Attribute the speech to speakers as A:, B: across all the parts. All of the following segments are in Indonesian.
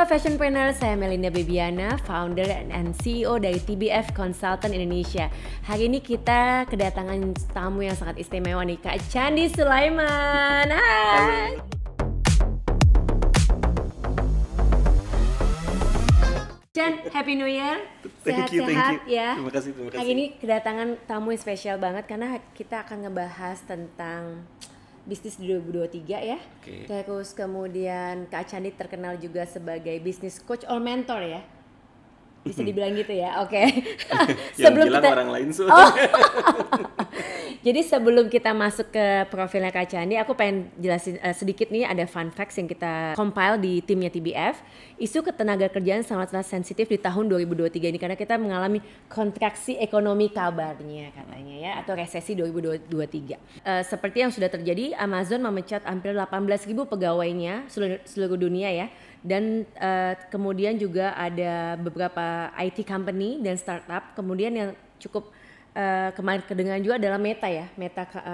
A: Halo Fashionpreneur, saya Melinda Bebiana, founder and CEO dari TBF Consultant Indonesia. Hari ini kita kedatangan tamu yang sangat istimewa nih, Kak Chandi Sulaiman. Hai. Chan, Happy New Year. Sehat-sehat ya.
B: Terima kasih.
A: Hari ini kedatangan tamu yang spesial banget karena kita akan ngebahas tentang bisnis di 2023 ya.
B: Okay.
A: Terus kemudian Kak Chandi terkenal juga sebagai business coach or mentor ya. Bisa dibilang gitu ya. Oke.
B: Yang bilang orang lain
A: Jadi sebelum kita masuk ke profilnya Kak Chandi, aku pengen jelasin sedikit nih, ada fun facts yang kita compile di timnya TBF. Isu ketenaga kerjaan sangat-sangat sensitif di tahun 2023 ini karena kita mengalami kontraksi ekonomi kabarnya katanya ya, atau resesi 2023. Seperti yang sudah terjadi, Amazon memecat hampir 18.000 pegawainya seluruh dunia ya. Dan kemudian juga ada beberapa IT company dan startup, kemudian yang cukup kemarin kedengaran juga adalah Meta ya.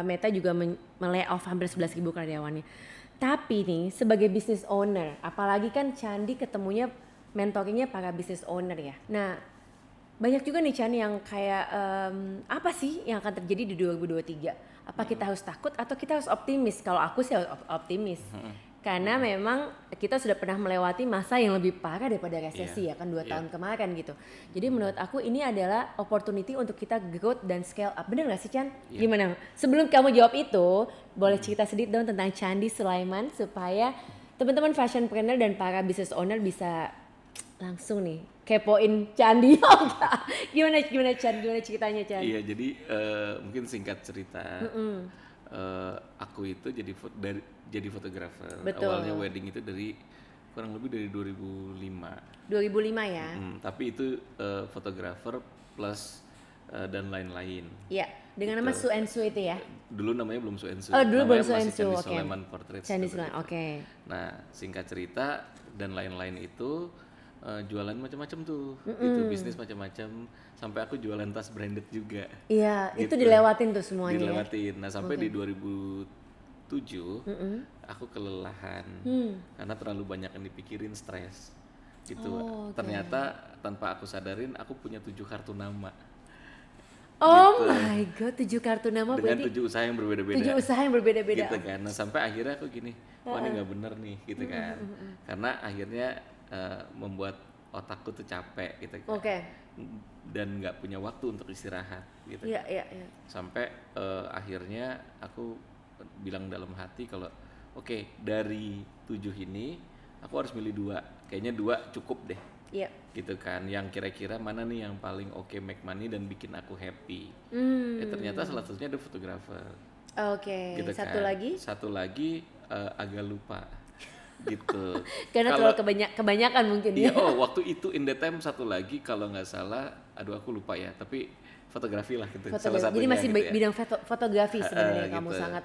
A: Meta juga me-layoff hampir 11.000 karyawannya. Tapi nih sebagai business owner, apalagi kan Chandi ketemunya mentoringnya para business owner ya. Nah banyak juga nih Chandi yang kayak apa sih yang akan terjadi di 2023? Apa kita harus takut atau kita harus optimis? Kalau aku sih harus optimis. Karena memang kita sudah pernah melewati masa yang lebih parah daripada resesi ya kan 2 tahun kemarin gitu. Jadi menurut aku ini adalah opportunity untuk kita growth dan scale up. Bener gak sih Chan? Gimana? Sebelum kamu jawab itu, boleh cerita sedikit dong tentang Chandi Sulaiman supaya teman-teman fashionpreneur dan para business owner bisa langsung nih kepoin Chandi. Gimana Chan? Gimana ceritanya Chan?
B: Iya, jadi mungkin singkat cerita. Aku itu jadi fotografer. Awalnya wedding itu dari kurang lebih dari 2005.
A: 2005 ya.
B: Tapi itu fotografer plus dan lain-lain.
A: Iya, dengan nama Su and Su itu ya.
B: Dulu namanya belum Su and Su.
A: Oh, dulu belum Su and
B: masih
A: Su.
B: Chandi Sulaiman Portrait.
A: Chandi Sulaiman. Oke.
B: Nah, singkat cerita dan lain-lain itu jualan macam-macam tuh. Itu bisnis macam-macam sampai aku jualan tas branded juga.
A: Iya,
B: gitu.
A: itu dilewatin tuh semuanya.
B: Dilewatin. Nah, sampai di 2007 aku kelelahan karena terlalu banyak yang dipikirin, stres gitu. Ternyata tanpa aku sadarin aku punya 7 kartu nama.
A: Oh
B: gitu.
A: my god, 7 kartu nama
B: dengan
A: berarti
B: 7 usaha yang berbeda-beda.
A: 7 usaha yang berbeda-beda.
B: Gitu kan. Nah, sampai akhirnya aku gini, wah ini nggak bener nih gitu kan. Karena akhirnya membuat otakku tuh capek gitu kan. Dan nggak punya waktu untuk istirahat gitu.
A: Iya.
B: Sampai akhirnya aku bilang dalam hati kalau oke, dari 7 ini aku harus milih 2. Kayaknya 2 cukup deh.
A: Iya.
B: Gitu kan, yang kira-kira mana nih yang paling oke make money dan bikin aku happy. Ternyata salah satunya ada fotografer. Gitu
A: Satu
B: kan.
A: lagi?
B: Satu lagi agak lupa gitu.
A: Karena terlalu kebanyakan mungkin ya.
B: Waktu itu in the time satu lagi kalau nggak salah, aduh aku lupa ya, tapi fotografi lah gitu. Salah satunya.
A: Jadi masih
B: gitu ya.
A: bidang fotografi sebenarnya kamu
B: gitu.
A: sangat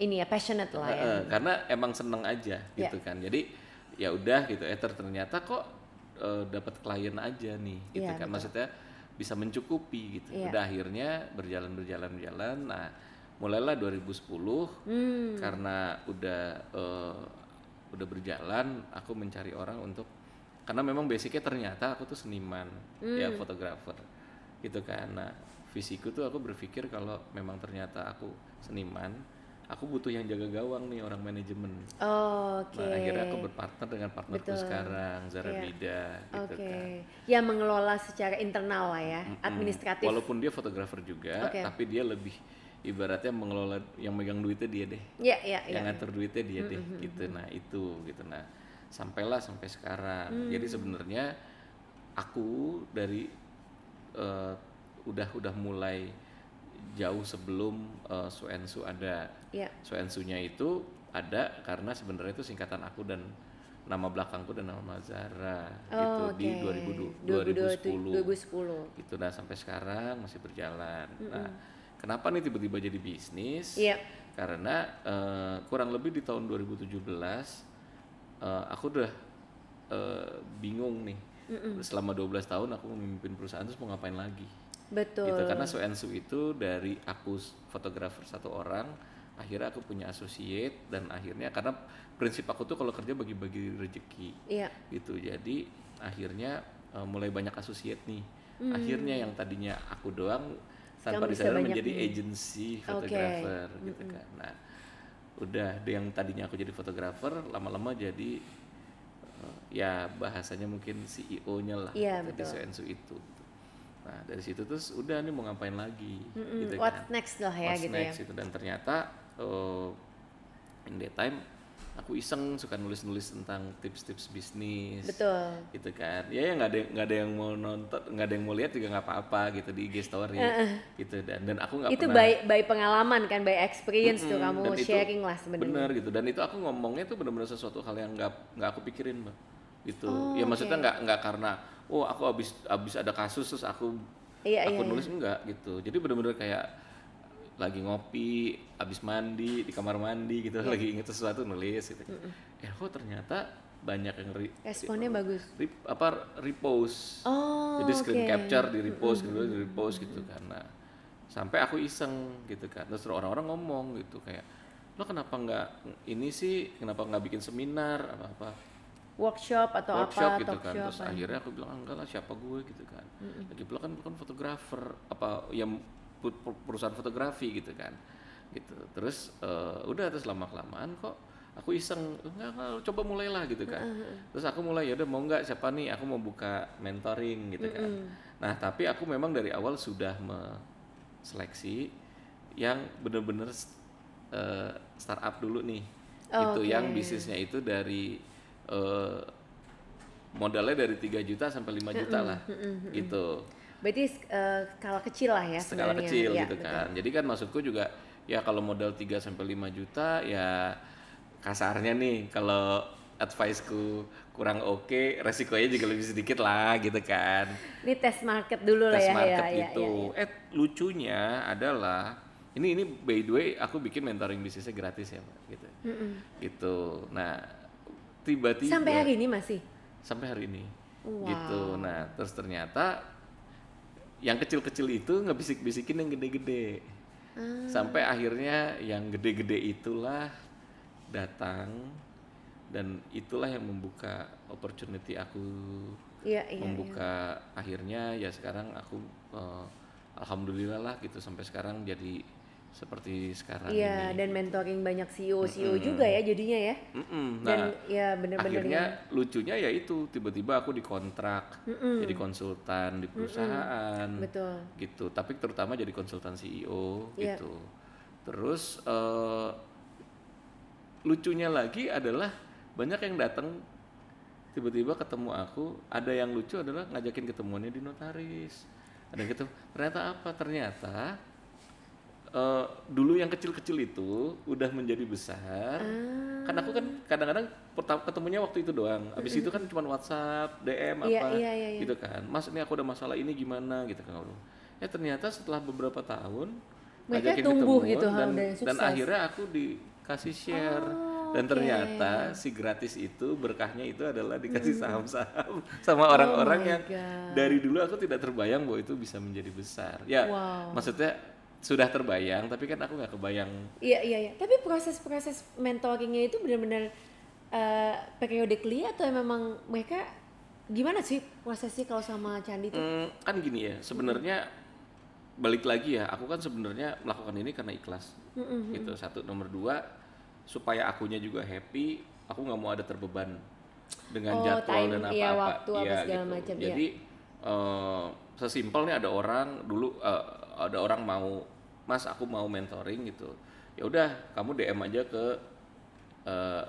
A: ini ya, passionate lah ya.
B: Karena emang seneng aja gitu kan. Jadi ya udah gitu. Ternyata kok dapat klien aja nih gitu kan. Betul. Maksudnya bisa mencukupi gitu. Udah akhirnya berjalan. Nah, mulailah 2010 karena udah berjalan, aku mencari orang untuk, karena memang basicnya ternyata aku tuh seniman ya, fotografer gitu kan. Nah, visiku tuh aku berpikir kalau memang ternyata aku seniman, aku butuh yang jaga gawang nih, orang manajemen. Nah, akhirnya aku berpartner dengan partnerku sekarang, Zara Bida gitu kan.
A: Yang mengelola secara internal lah ya, administratif.
B: Walaupun dia fotografer juga, tapi dia lebih ibaratnya mengelola, yang megang duitnya dia deh. Yang ngatur duitnya dia deh gitu. Nah, itu gitu. Nah, sampai sekarang. Jadi sebenarnya aku dari udah mulai jauh sebelum Su and Su ada. Su and Su-nya itu ada karena sebenarnya itu singkatan aku dan nama belakangku dan nama Zara gitu di 2010. Gitu. Nah, sampai sekarang masih berjalan. Nah, kenapa nih tiba-tiba jadi bisnis? Karena kurang lebih di tahun 2017 aku udah bingung nih. Selama 12 tahun aku memimpin perusahaan, terus mau ngapain lagi?
A: Betul.
B: Gitu. Karena Su and Su itu dari aku fotografer 1 orang, akhirnya aku punya associate, dan akhirnya karena prinsip aku tuh kalau kerja bagi-bagi rezeki gitu, jadi akhirnya mulai banyak associate nih. Akhirnya yang tadinya aku doang tanpa disadar menjadi agency fotografer gitu kan. Nah udah yang tadinya aku jadi fotografer lama-lama jadi ya bahasanya mungkin CEO-nya lah di Suensu itu. Nah dari situ terus udah nih mau ngapain lagi gitu kan.
A: What's next lah ya,
B: What's
A: gitu
B: next
A: ya.
B: itu. Dan ternyata in that time aku iseng suka nulis-nulis tentang tips-tips bisnis.
A: Betul.
B: Gitu kan. Ya nggak ada yang mau nonton, nggak ada yang mau lihat juga nggak apa-apa gitu di IG story gitu. Dan aku nggak pernah.
A: Itu by pengalaman kan, by experience tuh kamu sharing lah sebenarnya.
B: Bener gitu. Dan itu aku ngomongnya tuh benar-benar sesuatu hal yang nggak aku pikirin, Mbak. Gitu. Ya maksudnya nggak karena aku abis ada kasus terus aku nulis, enggak gitu. Jadi benar-benar kayak lagi ngopi, abis mandi di kamar mandi gitu, lagi inget sesuatu nulis gitu. Kok ternyata banyak yang
A: responnya bagus.
B: Repost. Jadi screen capture di repost gitu kan. Nah, sampai aku iseng gitu kan. Terus orang-orang ngomong gitu kayak, lo kenapa nggak ini sih, kenapa nggak bikin seminar apa-apa,
A: workshop atau apa
B: gitu kan. Terus akhirnya aku bilang enggak lah, siapa gue gitu kan. Lagi pula kan bukan fotografer apa yang perusahaan fotografi gitu kan. Gitu. Terus udah terus lama-kelamaan kok aku iseng, enggak coba mulailah gitu kan. Terus aku mulai, ya udah mau nggak, siapa nih, aku mau buka mentoring gitu kan. Nah, tapi aku memang dari awal sudah seleksi yang benar-benar startup dulu nih. Itu yang bisnisnya itu dari modalnya dari 3 juta sampai 5 juta lah gitu.
A: Berarti skala kecil lah ya
B: sebenarnya. Skala kecil gitu kan. Jadi kan maksudku juga ya kalau modal 3 sampai 5 juta ya kasarnya nih kalau advice-ku kurang oke, resikonya juga lebih sedikit lah gitu kan.
A: Ini tes market dulu lah ya.
B: Tes market gitu. Lucunya adalah ini by the way aku bikin mentoring bisnisnya gratis ya, Mbak, gitu. Gitu. Nah, tiba-tiba
A: sampai hari ini masih?
B: Sampai hari ini. Gitu. Nah, terus ternyata yang kecil-kecil itu ngebisik-bisikin yang gede-gede. Sampai akhirnya yang gede-gede itulah datang, dan itulah yang membuka opportunity aku. Membuka akhirnya ya sekarang aku alhamdulillah lah gitu sampai sekarang jadi seperti sekarang ini.
A: Dan mentoring banyak CEO juga ya jadinya ya. Dan ya benar-benar
B: akhirnya lucunya ya itu tiba-tiba aku dikontrak jadi konsultan di perusahaan.
A: Betul.
B: Gitu, tapi terutama jadi konsultan CEO gitu. Terus lucunya lagi adalah banyak yang datang tiba-tiba ketemu aku. Ada yang lucu adalah ngajakin ketemuannya di notaris. Ada gitu, ternyata apa? Ternyata dulu yang kecil-kecil itu udah menjadi besar. Kan aku kan kadang-kadang ketemunya waktu itu doang. Abis itu kan cuma WhatsApp, DM gitu kan. Mas, ini aku ada masalah ini gimana gitu kan. Ya ternyata setelah beberapa tahun
A: mereka tumbuh
B: ketemu,
A: gitu
B: dan akhirnya aku dikasih share. Dan ternyata si gratis itu berkahnya itu adalah dikasih saham-saham sama orang-orang yang dari dulu aku tidak terbayang bahwa itu bisa menjadi besar. Ya, maksudnya sudah terbayang, tapi kan aku nggak kebayang.
A: Iya. Tapi proses mentoringnya itu benar-benar periodically atau memang mereka gimana sih prosesnya kalau sama Candi itu?
B: Kan gini ya, sebenarnya balik lagi ya, aku kan sebenarnya melakukan ini karena ikhlas. Gitu. Satu, nomor 2, supaya akunya juga happy, aku nggak mau ada terbeban dengan jadwal dan apa-apa.
A: Waktu apa segala
B: gitu.
A: macam.
B: Jadi sesimpel nih ada orang dulu ada orang mau, Mas aku mau mentoring gitu, ya udah kamu DM aja ke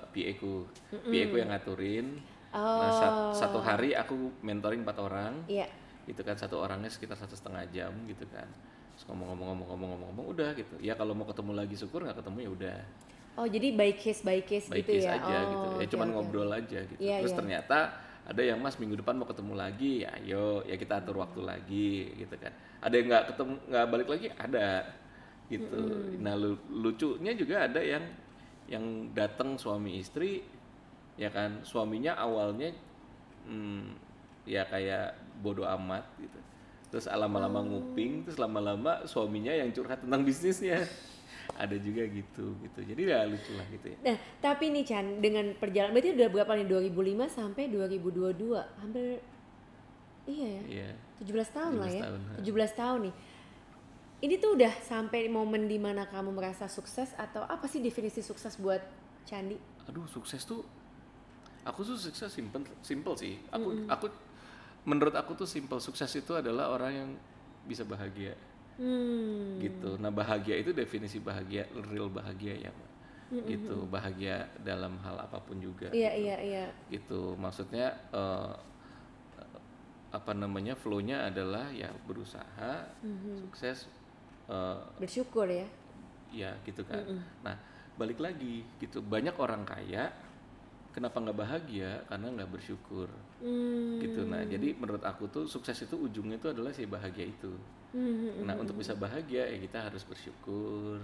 B: PA ku yang ngaturin. Nah satu hari aku mentoring 4 orang, itu kan satu orangnya sekitar 1,5 jam gitu kan. Terus ngomong udah gitu. Ya kalau mau ketemu lagi syukur, nggak ketemu ya udah.
A: Oh jadi by case gitu ya?
B: Aja gitu. Ya cuman ngobrol aja gitu. Terus ternyata ada yang, Mas minggu depan mau ketemu lagi, ya ayo ya kita atur waktu lagi gitu kan. Ada yang nggak balik lagi, ada gitu. Nah lucunya juga ada yang datang suami istri ya kan, suaminya awalnya ya kayak bodo amat gitu, terus lama-lama nguping, terus lama-lama suaminya yang curhat tentang bisnisnya ada juga gitu. Jadi ya lucu lah gitu ya.
A: Nah, tapi nih Chan, dengan perjalanan berarti udah berapa nih, 2005 sampai 2022, hampir iya ya. 17 tahun lah ya. 17 tahun nih. Ini tuh udah sampai momen dimana kamu merasa sukses, atau apa sih definisi sukses buat Chandi?
B: Aduh, sukses tuh, aku tuh sukses simple sih. Aku menurut aku tuh simple. Sukses itu adalah orang yang bisa bahagia. Gitu. Nah, bahagia itu definisi bahagia, real bahagia ya, Mbak. Gitu. Bahagia dalam hal apapun juga.
A: Iya.
B: Gitu. Maksudnya flow-nya adalah ya berusaha, sukses,
A: bersyukur ya.
B: Ya gitu kan. Nah, balik lagi gitu, banyak orang kaya kenapa nggak bahagia, karena nggak bersyukur. Gitu. Nah, jadi menurut aku tuh sukses itu ujungnya itu adalah si bahagia itu. Nah, untuk bisa bahagia ya kita harus bersyukur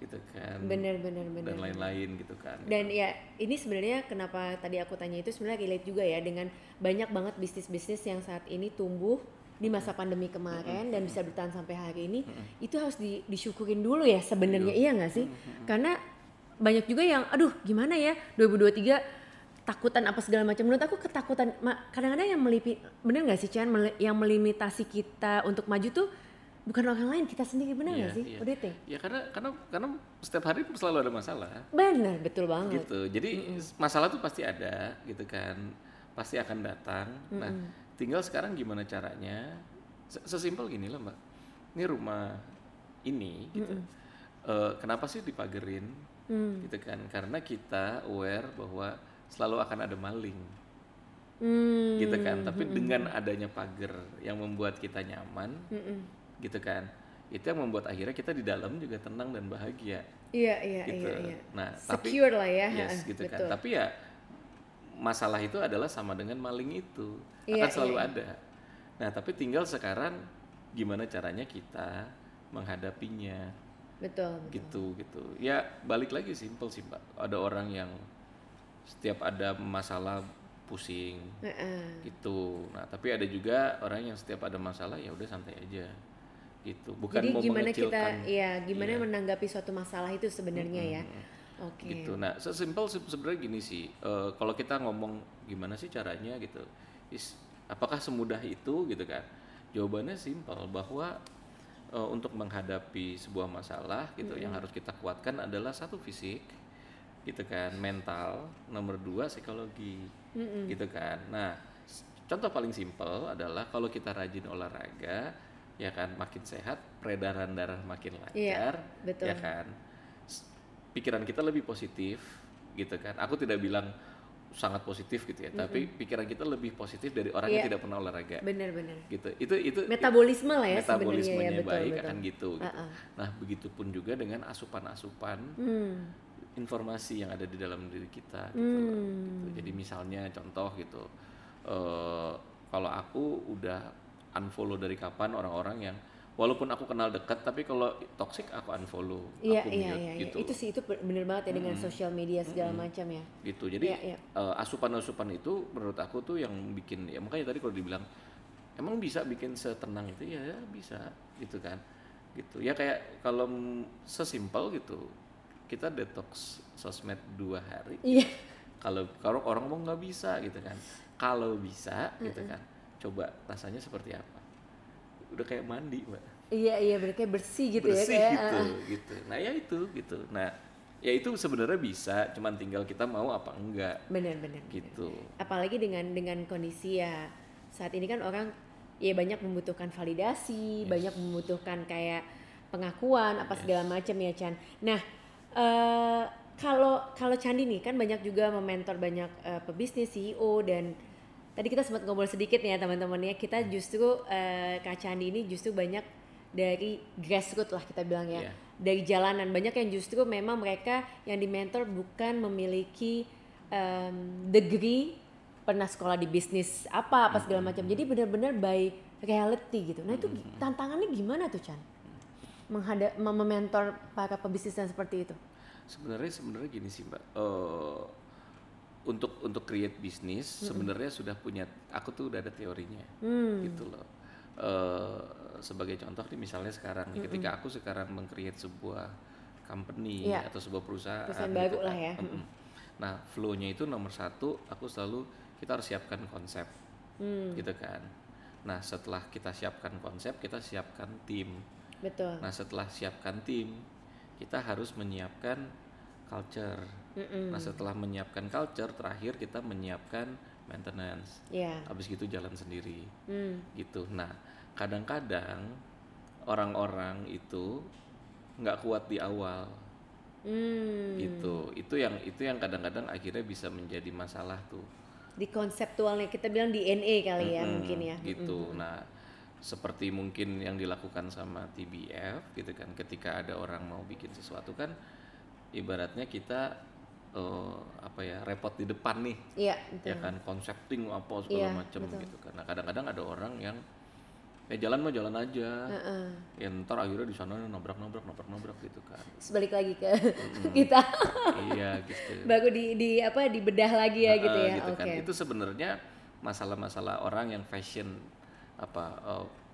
B: gitu kan.
A: Bener.
B: Dan lain-lain gitu kan.
A: Dan ya ini sebenarnya kenapa tadi aku tanya itu sebenarnya relate juga ya dengan banyak banget bisnis-bisnis yang saat ini tumbuh di masa pandemi kemarin dan bisa bertahan sampai hari ini. Itu harus disyukurin dulu ya sebenarnya, iya nggak sih? Karena banyak juga yang aduh gimana ya 2023 takutan apa segala macam. Menurut aku ketakutan kadang-kadang yang bener nggak sih Chan, yang melimitasi kita untuk maju tuh bukan orang lain, kita sendiri, bener nggak sih? What do you think?
B: Ya karena setiap hari selalu ada masalah.
A: Bener, betul banget.
B: Gitu. Jadi masalah tuh pasti ada gitu kan, pasti akan datang. Nah, tinggal sekarang gimana caranya? Sesimpel gini lah Mbak. Ini rumah ini gitu. Kenapa sih dipagerin? Gitu kan? Karena kita aware bahwa selalu akan ada maling. Gitu kan. Tapi dengan adanya pagar yang membuat kita nyaman, gitu kan. Itu yang membuat akhirnya kita di dalam juga tenang dan bahagia.
A: Iya.
B: Gitu. Nah,
A: secure
B: tapi,
A: lah ya.
B: Yes, gitu kan. Tapi ya masalah itu adalah sama dengan maling itu.
A: Iya,
B: akan selalu ada. Nah, tapi tinggal sekarang gimana caranya kita menghadapinya.
A: Betul.
B: Gitu. Ya balik lagi simple sih Mbak. Ada orang yang setiap ada masalah pusing gitu. Nah, tapi ada juga orang yang setiap ada masalah ya udah santai aja. Gitu. Bukan
A: jadi
B: mau
A: gimana
B: mengecilkan.
A: Gimana menanggapi suatu masalah itu sebenarnya ya. Oke.
B: Gitu. Nah, sesimpel sebenarnya gini sih. Kalau kita ngomong gimana sih caranya gitu. Apakah semudah itu gitu kan? Jawabannya simpel bahwa untuk menghadapi sebuah masalah gitu yang harus kita kuatkan adalah satu fisik gitu kan, mental, nomor 2 psikologi gitu kan. Nah, contoh paling simpel adalah kalau kita rajin olahraga ya kan, makin sehat, peredaran darah makin lancar,
A: betul.
B: ya kan, pikiran kita lebih positif gitu kan. Aku tidak bilang sangat positif gitu ya, tapi pikiran kita lebih positif dari orang yang tidak pernah olahraga.
A: Bener.
B: Gitu. Itu
A: metabolisme lah ya sebenarnya.
B: Metabolismenya
A: ya,
B: baik akan gitu. Nah, begitupun juga dengan asupan-asupan informasi yang ada di dalam diri kita gitu loh. Gitu. Jadi misalnya contoh gitu, kalau aku udah unfollow dari kapan orang-orang yang walaupun aku kenal dekat, tapi kalau toxic aku unfollow, aku mute gitu.
A: Itu sih, itu bener banget ya dengan sosial media segala macam ya.
B: Gitu. Jadi asupan-asupan itu menurut aku tuh yang bikin, ya makanya tadi kalau dibilang emang bisa bikin setenang itu ya bisa gitu kan. Gitu. Ya kayak kalau sesimpel gitu, kita detox sosmed 2 hari. Kalau orang ngomong nggak bisa gitu kan. Kalau bisa gitu kan, coba rasanya seperti apa? Udah kayak mandi Mbak.
A: Iya bener, kayak bersih gitu
B: bersih
A: ya
B: gitu. Nah ya itu gitu. Nah ya itu sebenarnya bisa, cuman tinggal kita mau apa enggak.
A: Bener
B: gitu.
A: Apalagi dengan kondisi ya saat ini kan orang ya banyak membutuhkan validasi, banyak membutuhkan kayak pengakuan apa segala macam ya Chan. Nah kalau Chandi nih kan banyak juga mementor banyak pebisnis, CEO, dan tadi kita sempat ngobrol sedikit nih ya teman-teman ya, kita justru Kak Chandi ini justru banyak dari grassroots lah kita bilang ya, dari jalanan. Banyak yang justru memang mereka yang dimentor bukan memiliki degree, pernah sekolah di bisnis apa segala macam, jadi benar-benar by reality gitu. Nah itu tantangannya gimana tuh Chan? Mementor para pebisnis yang seperti itu.
B: Sebenarnya gini sih Mbak, untuk create bisnis sebenarnya sudah punya, aku tuh udah ada teorinya gitu loh. Sebagai contoh nih misalnya sekarang ketika aku sekarang meng-create sebuah company atau sebuah perusahaan
A: baru
B: gitu
A: lah ya.
B: Nah, flow-nya itu nomor satu, aku selalu kita harus siapkan konsep, gitu kan. Nah, setelah kita siapkan konsep, kita siapkan tim.
A: Betul.
B: Nah, setelah siapkan tim, kita harus menyiapkan culture. Nah, setelah menyiapkan culture, terakhir kita menyiapkan maintenance. Habis gitu jalan sendiri, gitu. Nah, kadang-kadang orang-orang itu nggak kuat di awal. Gitu. Itu yang kadang-kadang akhirnya bisa menjadi masalah tuh.
A: Di konseptualnya kita bilang DNA kali ya mungkin ya.
B: Gitu. Nah, seperti mungkin yang dilakukan sama TBF gitu kan, ketika ada orang mau bikin sesuatu kan ibaratnya kita repot di depan nih.
A: Iya,
B: ya kan, konsepting apa segala macam gitu kan. Nah, kadang-kadang ada orang yang jalan mah jalan aja, ya ntar akhirnya di sana nabrak gitu kan.
A: Sebalik lagi ke kita.
B: Iya gitu.
A: Baru dibedah lagi ya gitu ya.
B: Gitu kan. Itu sebenarnya masalah-masalah orang yang fashion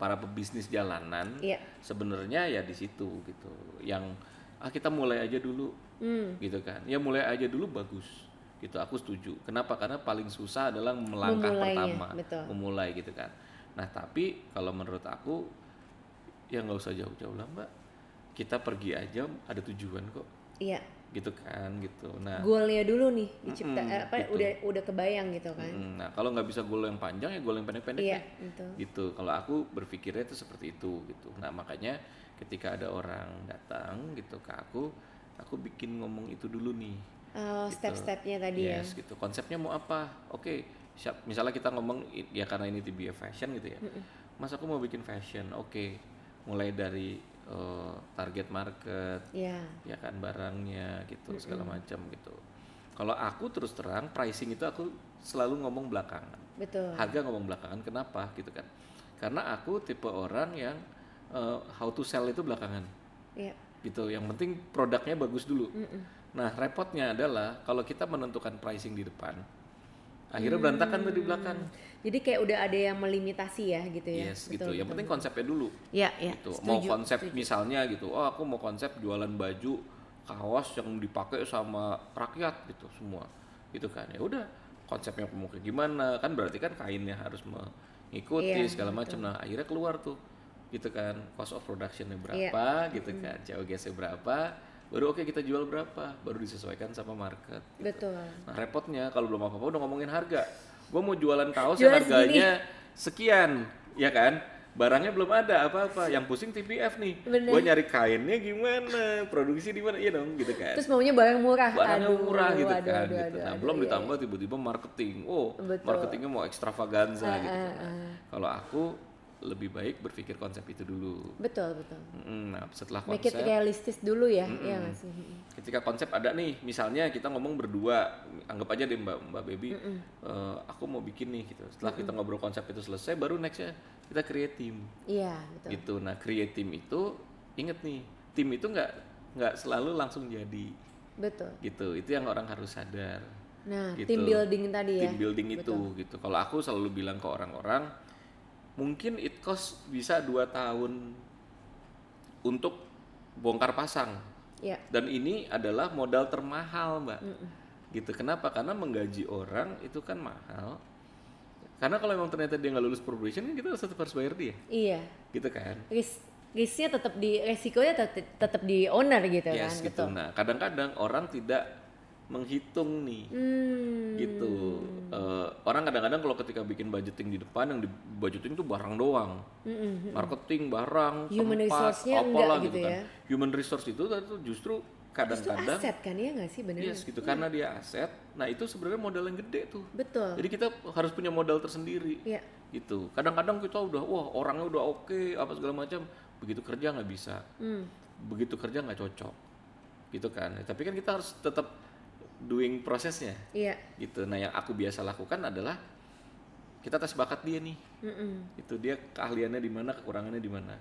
B: para pebisnis jalanan. Sebenarnya ya di situ gitu. Yang kita mulai aja dulu, gitu kan. Ya mulai aja dulu bagus. Gitu, aku setuju. Kenapa? Karena paling susah adalah melangkah pertama, memulai gitu kan. Nah, tapi kalau menurut aku ya nggak usah jauh-jauh lah, Mbak. Kita pergi aja, ada tujuan kok.
A: Iya.
B: Gitu kan, gitu. Nah,
A: goalnya dulu nih dicipta, gitu. udah kebayang gitu kan.
B: Nah, kalau nggak bisa goal yang panjang ya goal yang pendek-pendek.
A: Iya,
B: gitu. Kalau aku berpikirnya itu seperti itu gitu. Nah, makanya ketika ada orang datang gitu ke aku bikin ngomong itu dulu nih.
A: Gitu. Step-stepnya tadi ya.
B: Gitu. Konsepnya mau apa? Oke. Siap. Misalnya kita ngomong ya karena ini TBF fashion gitu ya. Mas, aku mau bikin fashion. Oke. Mulai dari target market, ya kan, barangnya gitu, segala macam gitu. Kalau aku terus terang pricing itu aku selalu ngomong belakangan.
A: Betul.
B: Harga ngomong belakangan. Kenapa gitu kan? Karena aku tipe orang yang how to sell itu belakangan. Gitu. Yang penting produknya bagus dulu. Nah, repotnya adalah kalau kita menentukan pricing di depan, akhirnya berantakan tuh di belakang.
A: Jadi kayak udah ada yang melimitasi ya gitu ya.
B: Yes, gitu. Yang penting konsepnya dulu.
A: Iya.
B: Gitu. Mau konsep misalnya gitu. Oh, aku mau konsep jualan baju kaos yang dipakai sama rakyat gitu semua. Gitu kan. Ya udah, konsepnya mau kayak gimana? Kan berarti kan kainnya harus mengikuti segala macam. Nah, akhirnya keluar tuh. Gitu kan. Cost of production-nya berapa gitu kan. COGS-nya berapa? Baru oke, kita jual berapa, baru disesuaikan sama market. Gitu.
A: Betul.
B: Nah, repotnya kalau belum apa-apa udah ngomongin harga. Gue mau jualan kaos yang harganya sekian, ya kan? Barangnya belum ada apa-apa. Yang pusing TBF nih. Gue nyari kainnya gimana, produksi di mana, iya dong, gitu kan.
A: Terus maunya barang murah.
B: Barangnya murah gitu kan. Gitu. Nah, belum ditambah tiba-tiba marketing. Marketingnya mau extravaganza gitu. Kalau aku lebih baik berpikir konsep itu dulu.
A: Betul.
B: Nah, setelah konsep,
A: make it realistis dulu ya, ya nggak sih?
B: Ketika konsep ada nih, misalnya kita ngomong berdua, anggap aja deh Mbak Baby, aku mau bikin nih gitu. Setelah kita ngobrol konsep itu selesai, baru nextnya kita create team.
A: Iya, betul.
B: Gitu. Nah, create team itu, inget nih, tim itu nggak selalu langsung jadi.
A: Betul.
B: Gitu. Itu yang orang harus sadar.
A: Nah,
B: gitu.
A: team building tadi ya.
B: Team building itu, gitu. Kalau aku selalu bilang ke orang-orang, mungkin it cost bisa 2 tahun untuk bongkar pasang. Dan ini adalah modal termahal, Mbak. Gitu. Kenapa? Karena menggaji orang itu kan mahal. Karena kalau memang ternyata dia nggak lulus probation, kan kita tetap harus bayar dia. Iya. Gitu kan.
A: Risknya resikonya tetap di owner gitu kan.
B: Yes, gitu. Nah, kadang-kadang orang tidak menghitung nih, gitu. Orang kadang-kadang kalau ketika bikin budgeting di depan, yang di budgeting tuh barang doang, marketing barang,
A: human resource-nya
B: apalah
A: enggak gitu
B: kan.
A: ya.
B: Human resource itu justru kadang-kadang
A: aset kan ya nggak sih, benar?
B: Yes, gitu. Karena dia aset. Nah, itu sebenarnya modal yang gede tuh.
A: Betul.
B: Jadi kita harus punya modal tersendiri. Gitu. Kadang-kadang kita udah orangnya udah oke, apa segala macam, begitu kerja nggak bisa, begitu kerja nggak cocok, gitu kan. Tapi kan kita harus tetap doing prosesnya. Gitu. Nah, yang aku biasa lakukan adalah kita tes bakat dia nih. Itu dia keahliannya di mana, kekurangannya di mana.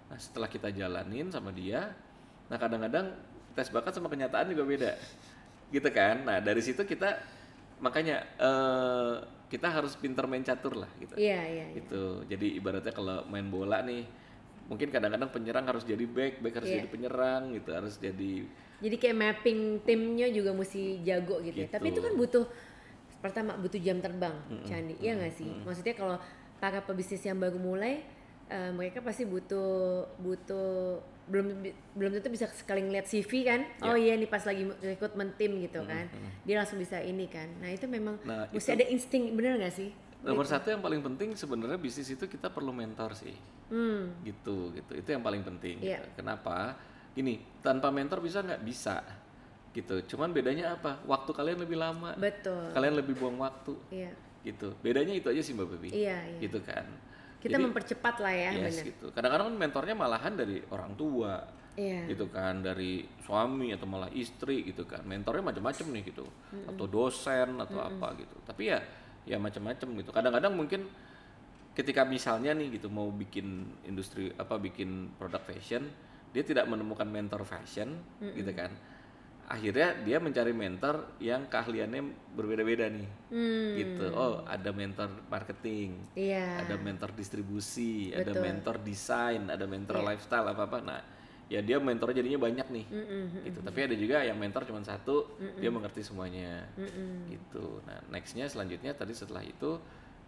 B: Nah, setelah kita jalanin sama dia, nah kadang-kadang tes bakat sama kenyataan juga beda. Gitu kan. Nah, dari situ kita makanya kita harus pintar main catur lah gitu. Gitu. Jadi ibaratnya kalau main bola nih, mungkin kadang-kadang penyerang harus jadi back harus jadi penyerang gitu, harus jadi
A: kayak mapping timnya juga mesti jago gitu. Tapi itu kan pertama butuh jam terbang, Candi, iya nggak sih? Maksudnya kalau para pebisnis yang baru mulai, mereka pasti butuh belum tentu bisa sekali ngeliat CV kan, oh iya nih pas lagi rekrutmen tim gitu kan, dia langsung bisa ini kan. Nah itu memang mesti ada insting, bener nggak sih?
B: Nomor satu yang paling penting sebenarnya bisnis itu kita perlu mentor sih, gitu itu yang paling penting. Gitu. Kenapa? Gini, tanpa mentor bisa nggak? Bisa. Gitu. Cuman bedanya apa? Waktu kalian lebih lama.
A: Betul.
B: Kalian lebih buang waktu. Gitu. Bedanya itu aja sih Mbak Baby. Gitu kan.
A: Kita jadi, mempercepat lah ya, benar.
B: Gitu. Kadang-kadang kan mentornya malahan dari orang tua. Gitu kan, dari suami atau malah istri gitu kan. Mentornya macam-macam nih gitu. Atau dosen atau apa gitu. Tapi ya macam-macam gitu. Kadang-kadang mungkin ketika misalnya nih gitu mau bikin industri bikin produk fashion, dia tidak menemukan mentor fashion gitu kan. Akhirnya dia mencari mentor yang keahliannya berbeda-beda nih, gitu. Oh, ada mentor marketing, ada mentor distribusi, ada mentor desain, ada mentor lifestyle apa-apa. Nah, ya dia mentornya jadinya banyak nih, gitu. Tapi ada juga yang mentor cuma satu, dia mengerti semuanya, gitu. Nah, nextnya selanjutnya tadi setelah itu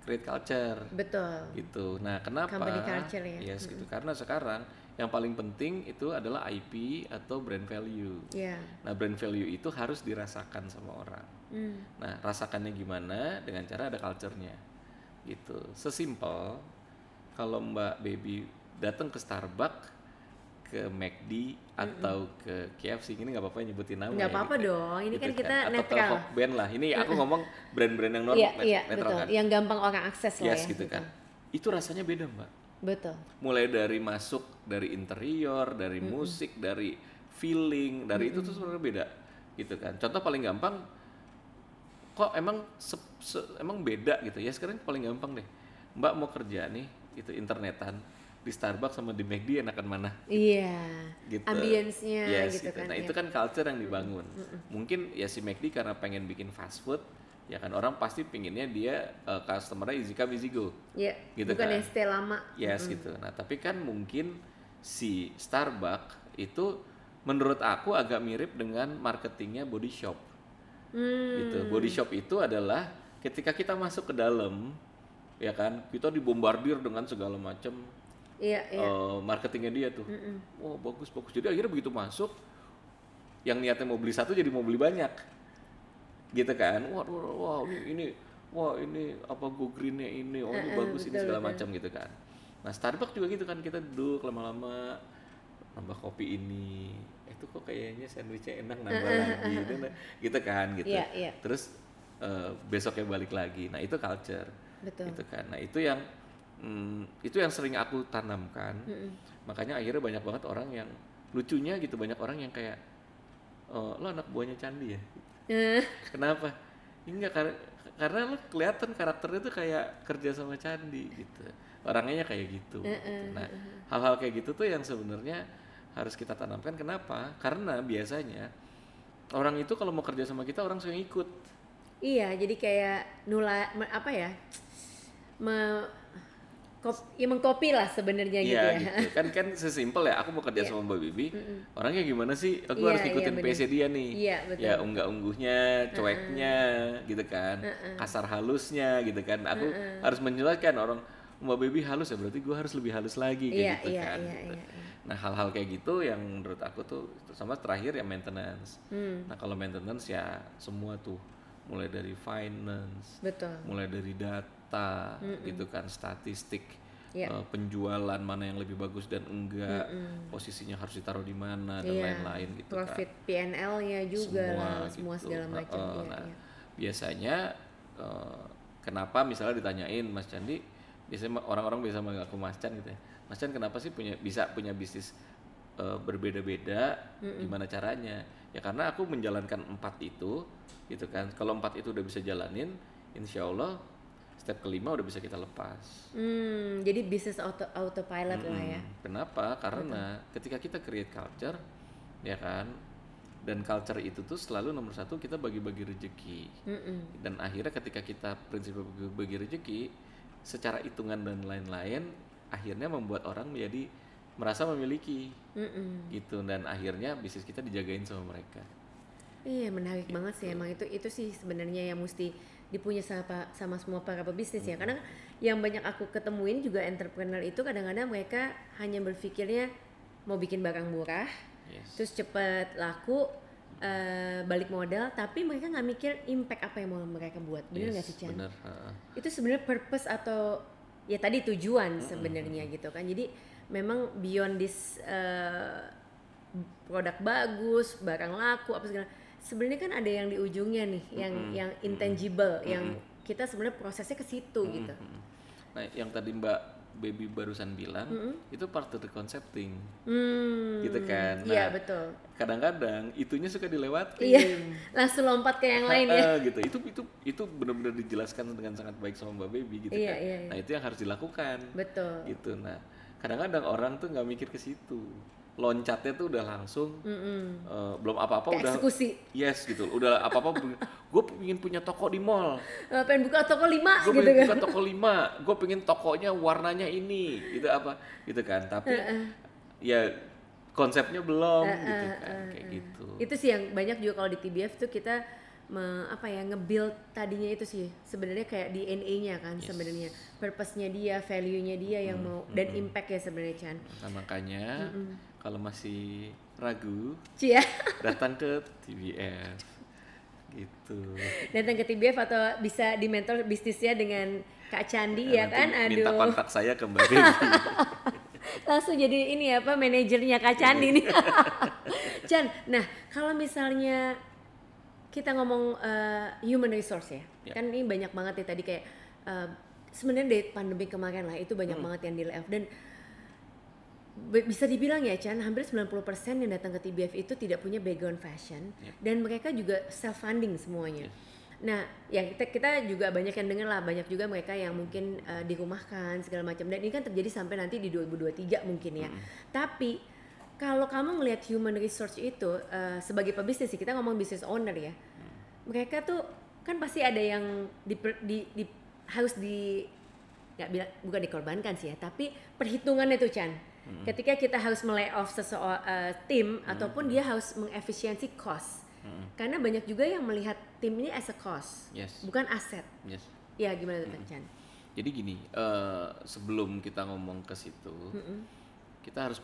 B: create culture,
A: betul.
B: Gitu. Nah, kenapa?
A: Company culture ya.
B: Yes, gitu. Karena sekarang yang paling penting itu adalah IP atau brand value. Nah, brand value itu harus dirasakan sama orang. Nah, rasakannya gimana? Dengan cara ada culture-nya. Gitu. Sesimpel kalau Mbak Baby datang ke Starbucks, ke McD atau ke KFC, ini nggak apa-apa nyebutin nama.
A: Nggak apa-apa gitu. Dong, ini gitu kan kita
B: atau
A: netral.
B: Atau ke Hokben lah. Ini aku ngomong brand-brand yang netral
A: betul. Kan. Yang gampang orang akses lah ya.
B: Gitu kan. Itu rasanya beda Mbak.
A: Betul.
B: Mulai dari masuk dari interior, dari musik, dari feeling, dari itu tuh sebenarnya beda, gitu kan. Contoh paling gampang, kok emang emang beda gitu ya. Sekarang paling gampang deh, Mbak mau kerja nih, itu internetan di Starbucks sama di McD enakan mana?
A: Iya.
B: Gitu.
A: Ambience-nya gitu kan.
B: Nah itu kan culture yang dibangun. Mungkin ya si McD karena pengen bikin fast food. Ya kan orang pasti pinginnya dia customer-nya easy come easy go.
A: Gitu bukan kan. Yang stay lama.
B: Yes gitu. Nah, tapi kan mungkin si Starbucks itu menurut aku agak mirip dengan marketingnya Body Shop. Gitu. Body Shop itu adalah ketika kita masuk ke dalam, ya kan, kita dibombardir dengan segala macam marketingnya dia tuh. Oh, bagus. Jadi akhirnya begitu masuk, yang niatnya mau beli satu jadi mau beli banyak. Gitu kan, wah ini apa go greennya ini, oh ini bagus, ini segala macam gitu kan. Nah Starbucks juga gitu kan, kita duduk lama-lama nambah kopi ini, itu kok kayaknya sandwichnya enak nambah lagi, gitu kan gitu. Terus besoknya balik lagi, nah itu culture, gitu kan. Nah itu yang sering aku tanamkan, makanya akhirnya banyak banget orang yang lucunya gitu, banyak orang yang kayak lo anak buahnya Candi ya. Kenapa? Enggak, karena lo kelihatan karakternya tuh kayak kerja sama Candi gitu. Orangnya kayak gitu. Nah, hal-hal kayak gitu tuh yang sebenarnya harus kita tanamkan. Kenapa? Karena biasanya orang itu kalau mau kerja sama kita orang suka ikut.
A: Iya, jadi kayak mengcopy lah sebenarnya gitu ya.
B: Gitu. Kan sesimpel ya, aku mau kerja sama Mbak Bibi, orangnya gimana sih? Aku harus ngikutin PC dia nih. Ya unggah-ungguhnya, cueknya gitu kan. Kasar halusnya gitu kan. Aku harus menjelaskan orang Mbak Bibi halus ya, berarti gue harus lebih halus lagi gitu kan. Nah, hal-hal kayak gitu yang menurut aku tuh sama terakhir ya maintenance. Nah, kalau maintenance ya semua tuh mulai dari finance, mulai dari data, gitu kan, statistik, penjualan mana yang lebih bagus dan enggak, posisinya harus ditaruh di mana dan lain-lain gitu.
A: Profit
B: kan.
A: P&L-nya juga semua gitu. Segala macam.
B: Biasanya kenapa misalnya ditanyain Mas Candi, biasanya orang-orang biasa manggil aku Mas Chan gitu ya. Mas Chan kenapa sih bisa punya bisnis berbeda-beda, gimana caranya? Ya karena aku menjalankan 4 itu gitu kan. Kalau 4 itu udah bisa jalanin, insya Allah step kelima udah bisa kita lepas.
A: Jadi bisnis autopilot lah ya.
B: Kenapa? Karena ketika kita create culture, ya kan, dan culture itu tuh selalu nomor satu kita bagi-bagi rezeki. Dan akhirnya ketika kita prinsip bagi rezeki, secara hitungan dan lain-lain, akhirnya membuat orang menjadi merasa memiliki gitu, dan akhirnya bisnis kita dijagain sama mereka.
A: Iya, menarik banget sih emang itu sih sebenarnya yang mesti dipunya sama semua para pebisnis ya. Karena yang banyak aku ketemuin juga entrepreneur itu kadang-kadang mereka hanya berpikirnya mau bikin barang murah, terus cepat laku, balik modal, tapi mereka nggak mikir impact apa yang mau mereka buat. Bener nggak sih, Chan?
B: Bener.
A: Itu sebenarnya purpose atau ya tadi tujuan sebenarnya gitu kan. Jadi memang beyond this produk bagus, barang laku apa segala, sebenarnya kan ada yang di ujungnya nih, yang intangible, yang kita sebenarnya prosesnya ke situ gitu.
B: Nah, yang tadi Mbak Baby barusan bilang itu part of the concepting, gitu kan. Nah,
A: iya betul.
B: Kadang-kadang itunya suka dilewatin.
A: Iya, langsung lompat ke yang lain ya.
B: Gitu. Itu benar-benar dijelaskan dengan sangat baik sama Mbak Baby gitu kan. Iya. Nah itu yang harus dilakukan.
A: Betul.
B: Gitu. Nah kadang-kadang orang tuh nggak mikir ke situ. Loncatnya tuh udah langsung, belum apa-apa udah
A: eksekusi.
B: Yes gitu, udah apa-apa gue pengen punya toko di mall,
A: pengen buka toko 5 gitu kan.
B: Gue pengen buka toko 5, gue pengen tokonya warnanya ini, gitu apa, gitu kan. Tapi ya konsepnya belum, gitu kan, kayak gitu.
A: Itu sih yang banyak juga kalau di TBF tuh kita nge-build tadinya itu sih sebenarnya kayak DNA-nya kan, sebenarnya purpose-nya dia, value-nya dia yang mau dan impact ya sebenarnya, Chan.
B: Nah, makanya kalau masih ragu, datang ke TBF gitu.
A: Datang ke TBF atau bisa di mentor bisnisnya dengan Kak Chandi ya kan. Aduh.
B: Minta kontak saya ke Mbak Baby.
A: Langsung jadi ini apa, manajernya Kak Chandi nih. Chan, nah kalau misalnya kita ngomong human resource ya, kan ini banyak banget ya tadi kayak sebenarnya dari pandemi kemarin lah itu banyak banget yang di layoff, dan bisa dibilang ya Chan, hampir 90% yang datang ke TBF itu tidak punya background fashion, dan mereka juga self funding semuanya. Nah ya kita juga banyak yang dengar lah, banyak juga mereka yang mungkin dirumahkan segala macam, dan ini kan terjadi sampai nanti di 2023 mungkin ya. Tapi kalau kamu ngelihat human resource itu sebagai pebisnis sih, kita ngomong business owner ya, mereka tuh kan pasti ada yang harus nggak bilang bukan dikorbankan sih ya, tapi perhitungannya tuh Chan. Ketika kita harus melay-off tim ataupun dia harus mengefisiensi cost, karena banyak juga yang melihat tim ini as a cost, bukan aset. Ya gimana tuh Chan?
B: Jadi gini, sebelum kita ngomong ke situ, kita harus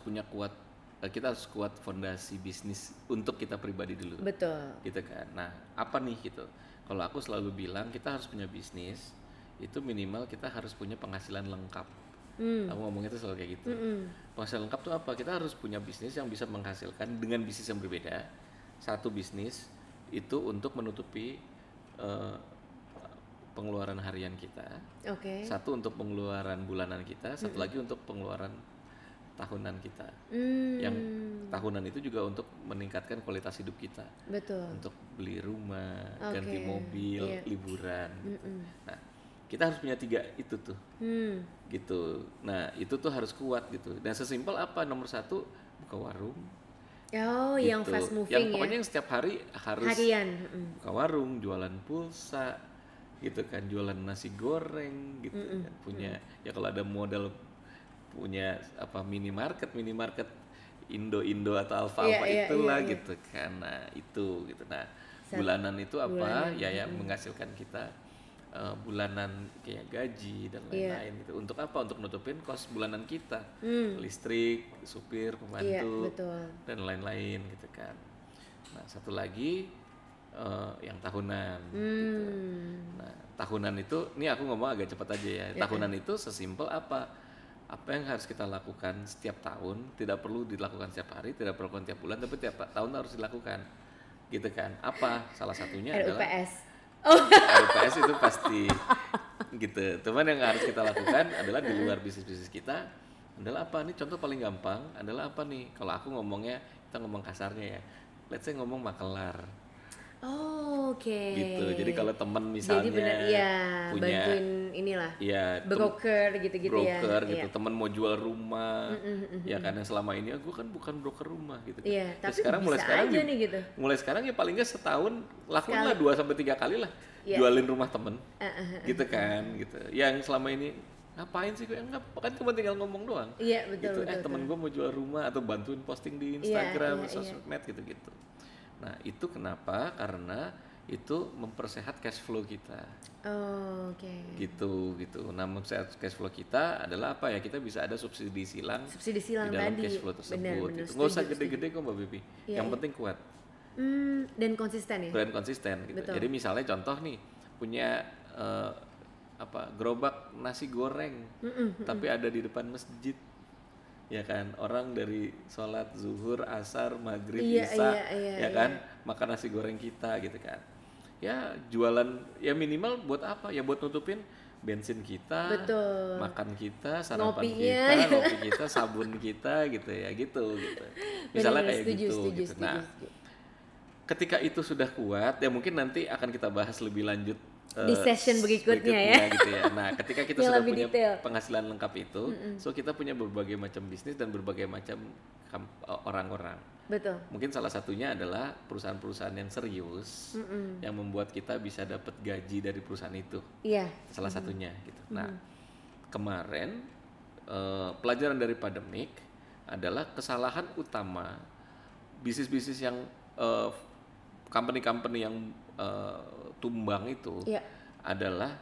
B: kuat fondasi bisnis untuk kita pribadi dulu.
A: Betul.
B: Gitu kan. Nah, apa nih gitu? Kalau aku selalu bilang kita harus punya bisnis, itu minimal kita harus punya penghasilan lengkap. Aku ngomongnya itu selalu kayak gitu. Penghasilan lengkap tuh apa? Kita harus punya bisnis yang bisa menghasilkan dengan bisnis yang berbeda. Satu bisnis itu untuk menutupi pengeluaran harian kita. Satu untuk pengeluaran bulanan kita, satu lagi untuk pengeluaran tahunan kita. Yang tahunan itu juga untuk meningkatkan kualitas hidup kita.
A: Betul.
B: Untuk beli rumah, ganti mobil, liburan. Gitu. Nah, kita harus punya 3 itu tuh. Gitu. Nah, itu tuh harus kuat gitu. Dan sesimpel apa? Nomor 1 buka warung.
A: Oh, gitu. Yang fast moving
B: yang pokoknya yang setiap hari harus
A: harian.
B: Buka warung, jualan pulsa, gitu kan, jualan nasi goreng gitu kan. Punya ya kalau ada modal punya apa minimarket Indo atau Alfa itulah gitu kan. Nah, itu gitu. Nah, bulanan itu apa? Ya menghasilkan kita bulanan kayak gaji dan lain-lain gitu. Untuk apa? Untuk nutupin kos bulanan kita, listrik, supir, pembantu, dan lain-lain gitu kan. Nah, satu lagi yang tahunan gitu. Nah, tahunan itu, ini aku ngomong agak cepat aja ya. Tahunan itu sesimpel apa yang harus kita lakukan setiap tahun, tidak perlu dilakukan setiap hari, tidak perlu dilakukan tiap bulan, tapi tiap tahun harus dilakukan gitu kan. Apa? Salah satunya adalah RUPS itu pasti gitu. Cuman yang harus kita lakukan adalah di luar bisnis kita adalah apa? Nih contoh paling gampang adalah apa nih? Kalau aku ngomongnya, kita ngomong kasarnya ya, let's say ngomong makelar. Gitu. Jadi kalau teman misalnya punya
A: bantuin inilah, broker gitu-gitu ya.
B: Broker gitu, teman mau jual rumah, ya kan, yang selama ini gue kan bukan broker rumah gitu.
A: Tapi sekarang mulai sekarang aja nih gitu.
B: Mulai sekarang ya paling nggak setahun lakuin lah 2-3 kali lah jualin rumah temen, gitu kan, gitu. Yang selama ini ngapain sih gue, enggak, kan cuma tinggal ngomong doang.
A: Iya, betul,
B: gitu.
A: betul.
B: Temen gue mau jual rumah atau bantuin posting di Instagram, sosmed gitu-gitu. Nah itu kenapa? Karena itu mempersehat cash flow kita.
A: Oh, oke.
B: Gitu. Nah, mempersehat cash flow kita adalah apa ya? Kita bisa ada subsidi silang di dalam
A: tadi.
B: Cash flow tersebut.
A: Bener,
B: Nggak usah gede-gede kok Mbak Bibi. Yang penting kuat.
A: Dan konsisten ya.
B: Dan konsisten gitu.
A: Betul.
B: Jadi misalnya contoh nih punya gerobak nasi goreng, tapi ada di depan masjid. Ya kan, orang dari sholat zuhur, asar, maghrib, isya, ya kan, makan nasi goreng kita gitu kan. Ya jualan, ya minimal buat apa? Ya buat nutupin bensin kita,
A: betul,
B: makan kita, sarapan
A: ngopinya,
B: kita, ngopi kita, sabun kita gitu ya gitu. Misalnya kayak
A: setuju.
B: Nah, ketika itu sudah kuat, ya mungkin nanti akan kita bahas lebih lanjut
A: di session berikutnya ya.
B: Gitu ya. Nah, ketika kita sudah punya
A: detail.
B: penghasilan lengkap itu, so kita punya berbagai macam bisnis dan berbagai macam orang-orang.
A: Betul.
B: Mungkin salah satunya adalah perusahaan-perusahaan yang serius, yang membuat kita bisa dapat gaji dari perusahaan itu.
A: Iya.
B: Salah satunya gitu. Nah, kemarin pelajaran dari pandemik adalah kesalahan utama bisnis-bisnis yang company-company yang tumbang itu adalah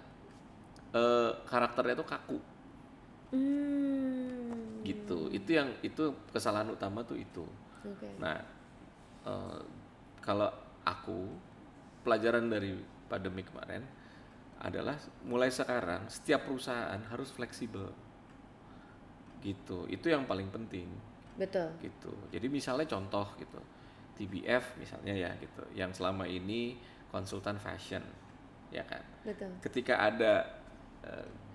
B: karakternya itu kaku. Gitu. Itu kesalahan utama tuh itu.
A: Okay.
B: Nah, kalau aku pelajaran dari pandemi kemarin adalah mulai sekarang setiap perusahaan harus fleksibel. Gitu. Itu yang paling penting.
A: Betul.
B: Gitu. Jadi misalnya contoh gitu. TBF misalnya ya gitu, yang selama ini konsultan fashion, ya kan.
A: Betul.
B: Ketika ada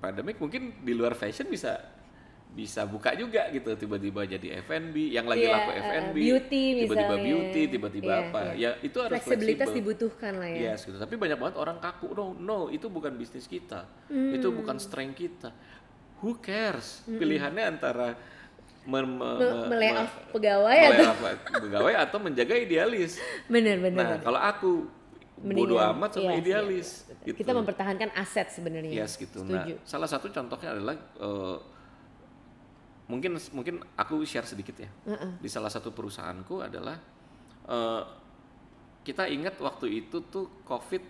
B: pandemik mungkin di luar fashion bisa buka juga gitu, tiba-tiba jadi F&B, yang lagi laku F&B,
A: beauty
B: tiba-tiba beauty, tiba-tiba apa, ya itu harus
A: fleksibilitas
B: fleksibel.
A: Dibutuhkan lah ya.
B: Yes, gitu. Tapi banyak banget orang kaku, no, itu bukan bisnis kita, itu bukan strength kita. Who cares? Pilihannya antara
A: melayoff pegawai
B: atau menjaga idealis.
A: Benar.
B: Nah, kalau aku bodo amat sama idealis. Gitu.
A: Kita mempertahankan aset sebenarnya.
B: Yes, gitu. Setuju. Nah, salah satu contohnya adalah mungkin aku share sedikit ya. Di salah satu perusahaanku adalah kita ingat waktu itu tuh COVID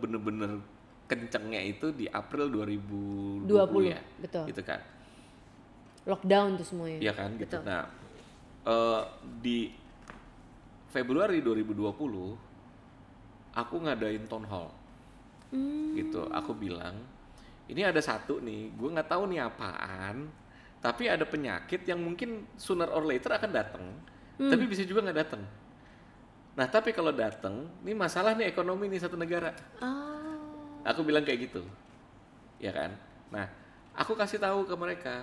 B: bener-bener kencengnya itu di April 2020 ya.
A: Betul.
B: Gitu kan.
A: Lockdown tuh semuanya.
B: Iya kan, gitu. Betul. Nah, di Februari 2020 aku ngadain town hall. Gitu. Aku bilang, ini ada satu nih, gue nggak tahu nih apaan, tapi ada penyakit yang mungkin sooner or later akan datang, tapi bisa juga nggak datang. Nah, tapi kalau datang, ini masalah nih ekonomi nih satu negara. Aku bilang kayak gitu, ya kan. Nah, aku kasih tahu ke mereka.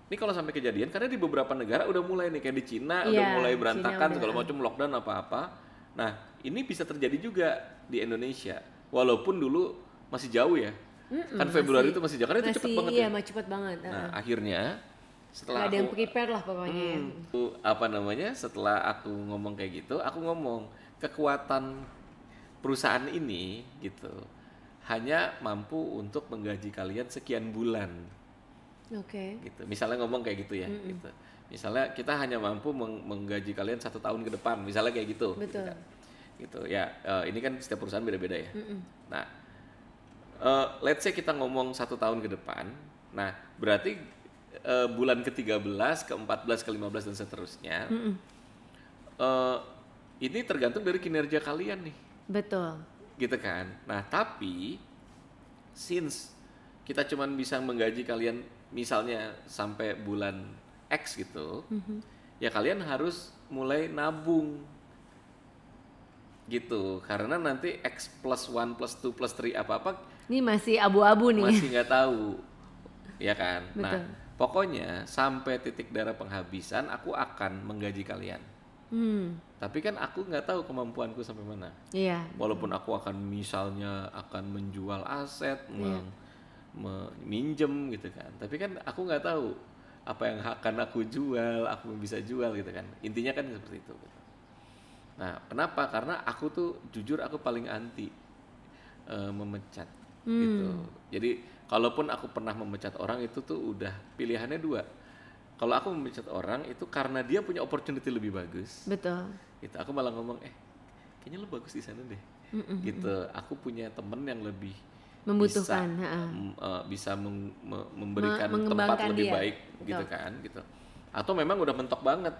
B: Ini kalau sampai kejadian, karena di beberapa negara udah mulai nih, kayak di Cina udah mulai berantakan segala macam, lockdown apa-apa. Nah, ini bisa terjadi juga di Indonesia, walaupun dulu masih jauh ya. Kan Februari itu masih jauh, karena itu cepet banget ya.
A: Iya, cepet banget.
B: Nah, akhirnya setelah
A: ada yang prepare lah pokoknya.
B: Setelah aku ngomong kayak gitu, aku ngomong kekuatan perusahaan ini gitu hanya mampu untuk menggaji kalian sekian bulan.
A: Oke.
B: Gitu. Misalnya ngomong kayak gitu ya. Gitu. Misalnya kita hanya mampu menggaji kalian 1 tahun ke depan, misalnya kayak gitu.
A: Betul.
B: Gitu ya. Ini kan setiap perusahaan beda-beda ya. Nah, let's say kita ngomong 1 tahun ke depan. Nah, berarti bulan ke-13, ke-14, ke-15 dan seterusnya. Ini tergantung dari kinerja kalian nih.
A: Betul.
B: Gitu kan. Nah, tapi since kita cuman bisa menggaji kalian misalnya sampai bulan X gitu, ya kalian harus mulai nabung gitu, karena nanti X plus 1 plus 2 plus 3 apa-apa
A: ini masih abu-abu nih,
B: masih nggak tahu, ya kan. Betul. Nah, pokoknya sampai titik darah penghabisan aku akan menggaji kalian. Tapi kan aku nggak tahu kemampuanku sampai mana.
A: Iya.
B: Walaupun aku akan misalnya akan menjual aset, minjem gitu kan, tapi kan aku nggak tahu apa yang akan aku jual, aku bisa jual gitu kan. Intinya kan seperti itu gitu. Nah, kenapa? Karena aku tuh jujur aku paling anti memecat gitu. Jadi kalaupun aku pernah memecat orang itu tuh udah pilihannya dua. Kalau aku memecat orang itu karena dia punya opportunity lebih bagus.
A: Betul.
B: Gitu. Aku malah ngomong, kayaknya lu bagus di sana deh. Gitu. Aku punya temen yang lebih
A: membutuhkan,
B: bisa memberikan tempat lebih baik,
A: betul.
B: gitu kan, gitu. Atau memang udah mentok banget.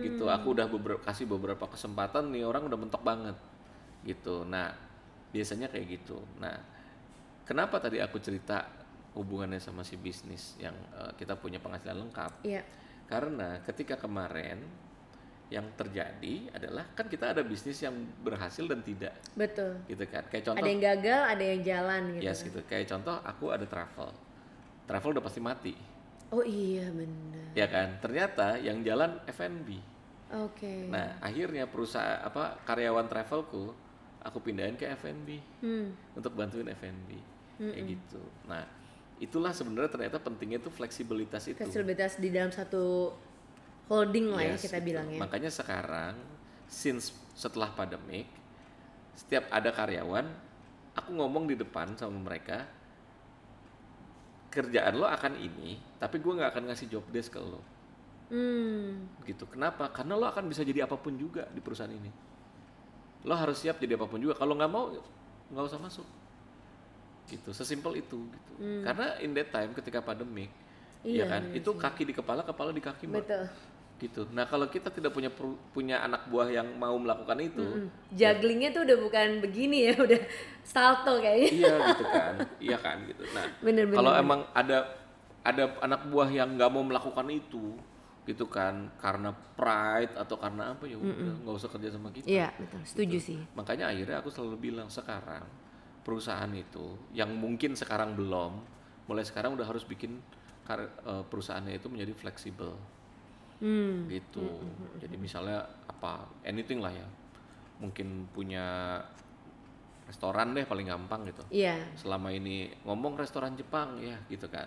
B: Gitu. Aku udah kasih beberapa kesempatan nih orang udah mentok banget. Gitu. Nah, biasanya kayak gitu. Nah, kenapa tadi aku cerita hubungannya sama si bisnis yang kita punya penghasilan lengkap?
A: Iya.
B: Karena ketika kemarin yang terjadi adalah kan kita ada bisnis yang berhasil dan tidak.
A: Betul.
B: Gitu kan. Kayak contoh.
A: Ada yang gagal, ada yang jalan gitu.
B: Yes, gitu. Kayak contoh aku ada travel. Travel udah pasti mati.
A: Oh iya benar.
B: Ya kan. Ternyata yang jalan F&B.
A: Oke.
B: Nah akhirnya perusahaan karyawan travelku aku pindahin ke F&B untuk bantuin F&B kayak gitu. Nah itulah sebenarnya ternyata pentingnya tuh fleksibilitas itu.
A: Fleksibilitas di dalam satu holding lah ya kita bilangnya.
B: Makanya sekarang setelah pandemik setiap ada karyawan aku ngomong di depan sama mereka, kerjaan lo akan ini tapi gue nggak akan ngasih job desk ke lo. Gitu. Kenapa? Karena lo akan bisa jadi apapun juga di perusahaan ini. Lo harus siap jadi apapun juga. Kalau nggak mau nggak usah masuk. Gitu. Sesimpel itu gitu. Karena in that time ketika pandemik, ya kan, itu kaki di kepala, kepala di kaki, Mbak.
A: Betul.
B: Gitu. Nah, kalau kita tidak punya anak buah yang mau melakukan itu,
A: jugglingnya tuh udah bukan begini ya, udah salto kayaknya.
B: Iya gitu kan. Iya kan gitu. Nah, kalau emang ada anak buah yang nggak mau melakukan itu, gitu kan, karena pride atau karena apa ya udah nggak usah kerja sama kita.
A: Iya, betul. Setuju
B: gitu.
A: sih.
B: Makanya akhirnya aku selalu bilang sekarang perusahaan itu yang mungkin sekarang belum, mulai sekarang udah harus bikin perusahaannya itu menjadi fleksibel. Gitu. Jadi misalnya anything lah ya. Mungkin punya restoran deh paling gampang gitu.
A: Iya.
B: Selama ini ngomong restoran Jepang ya gitu kan.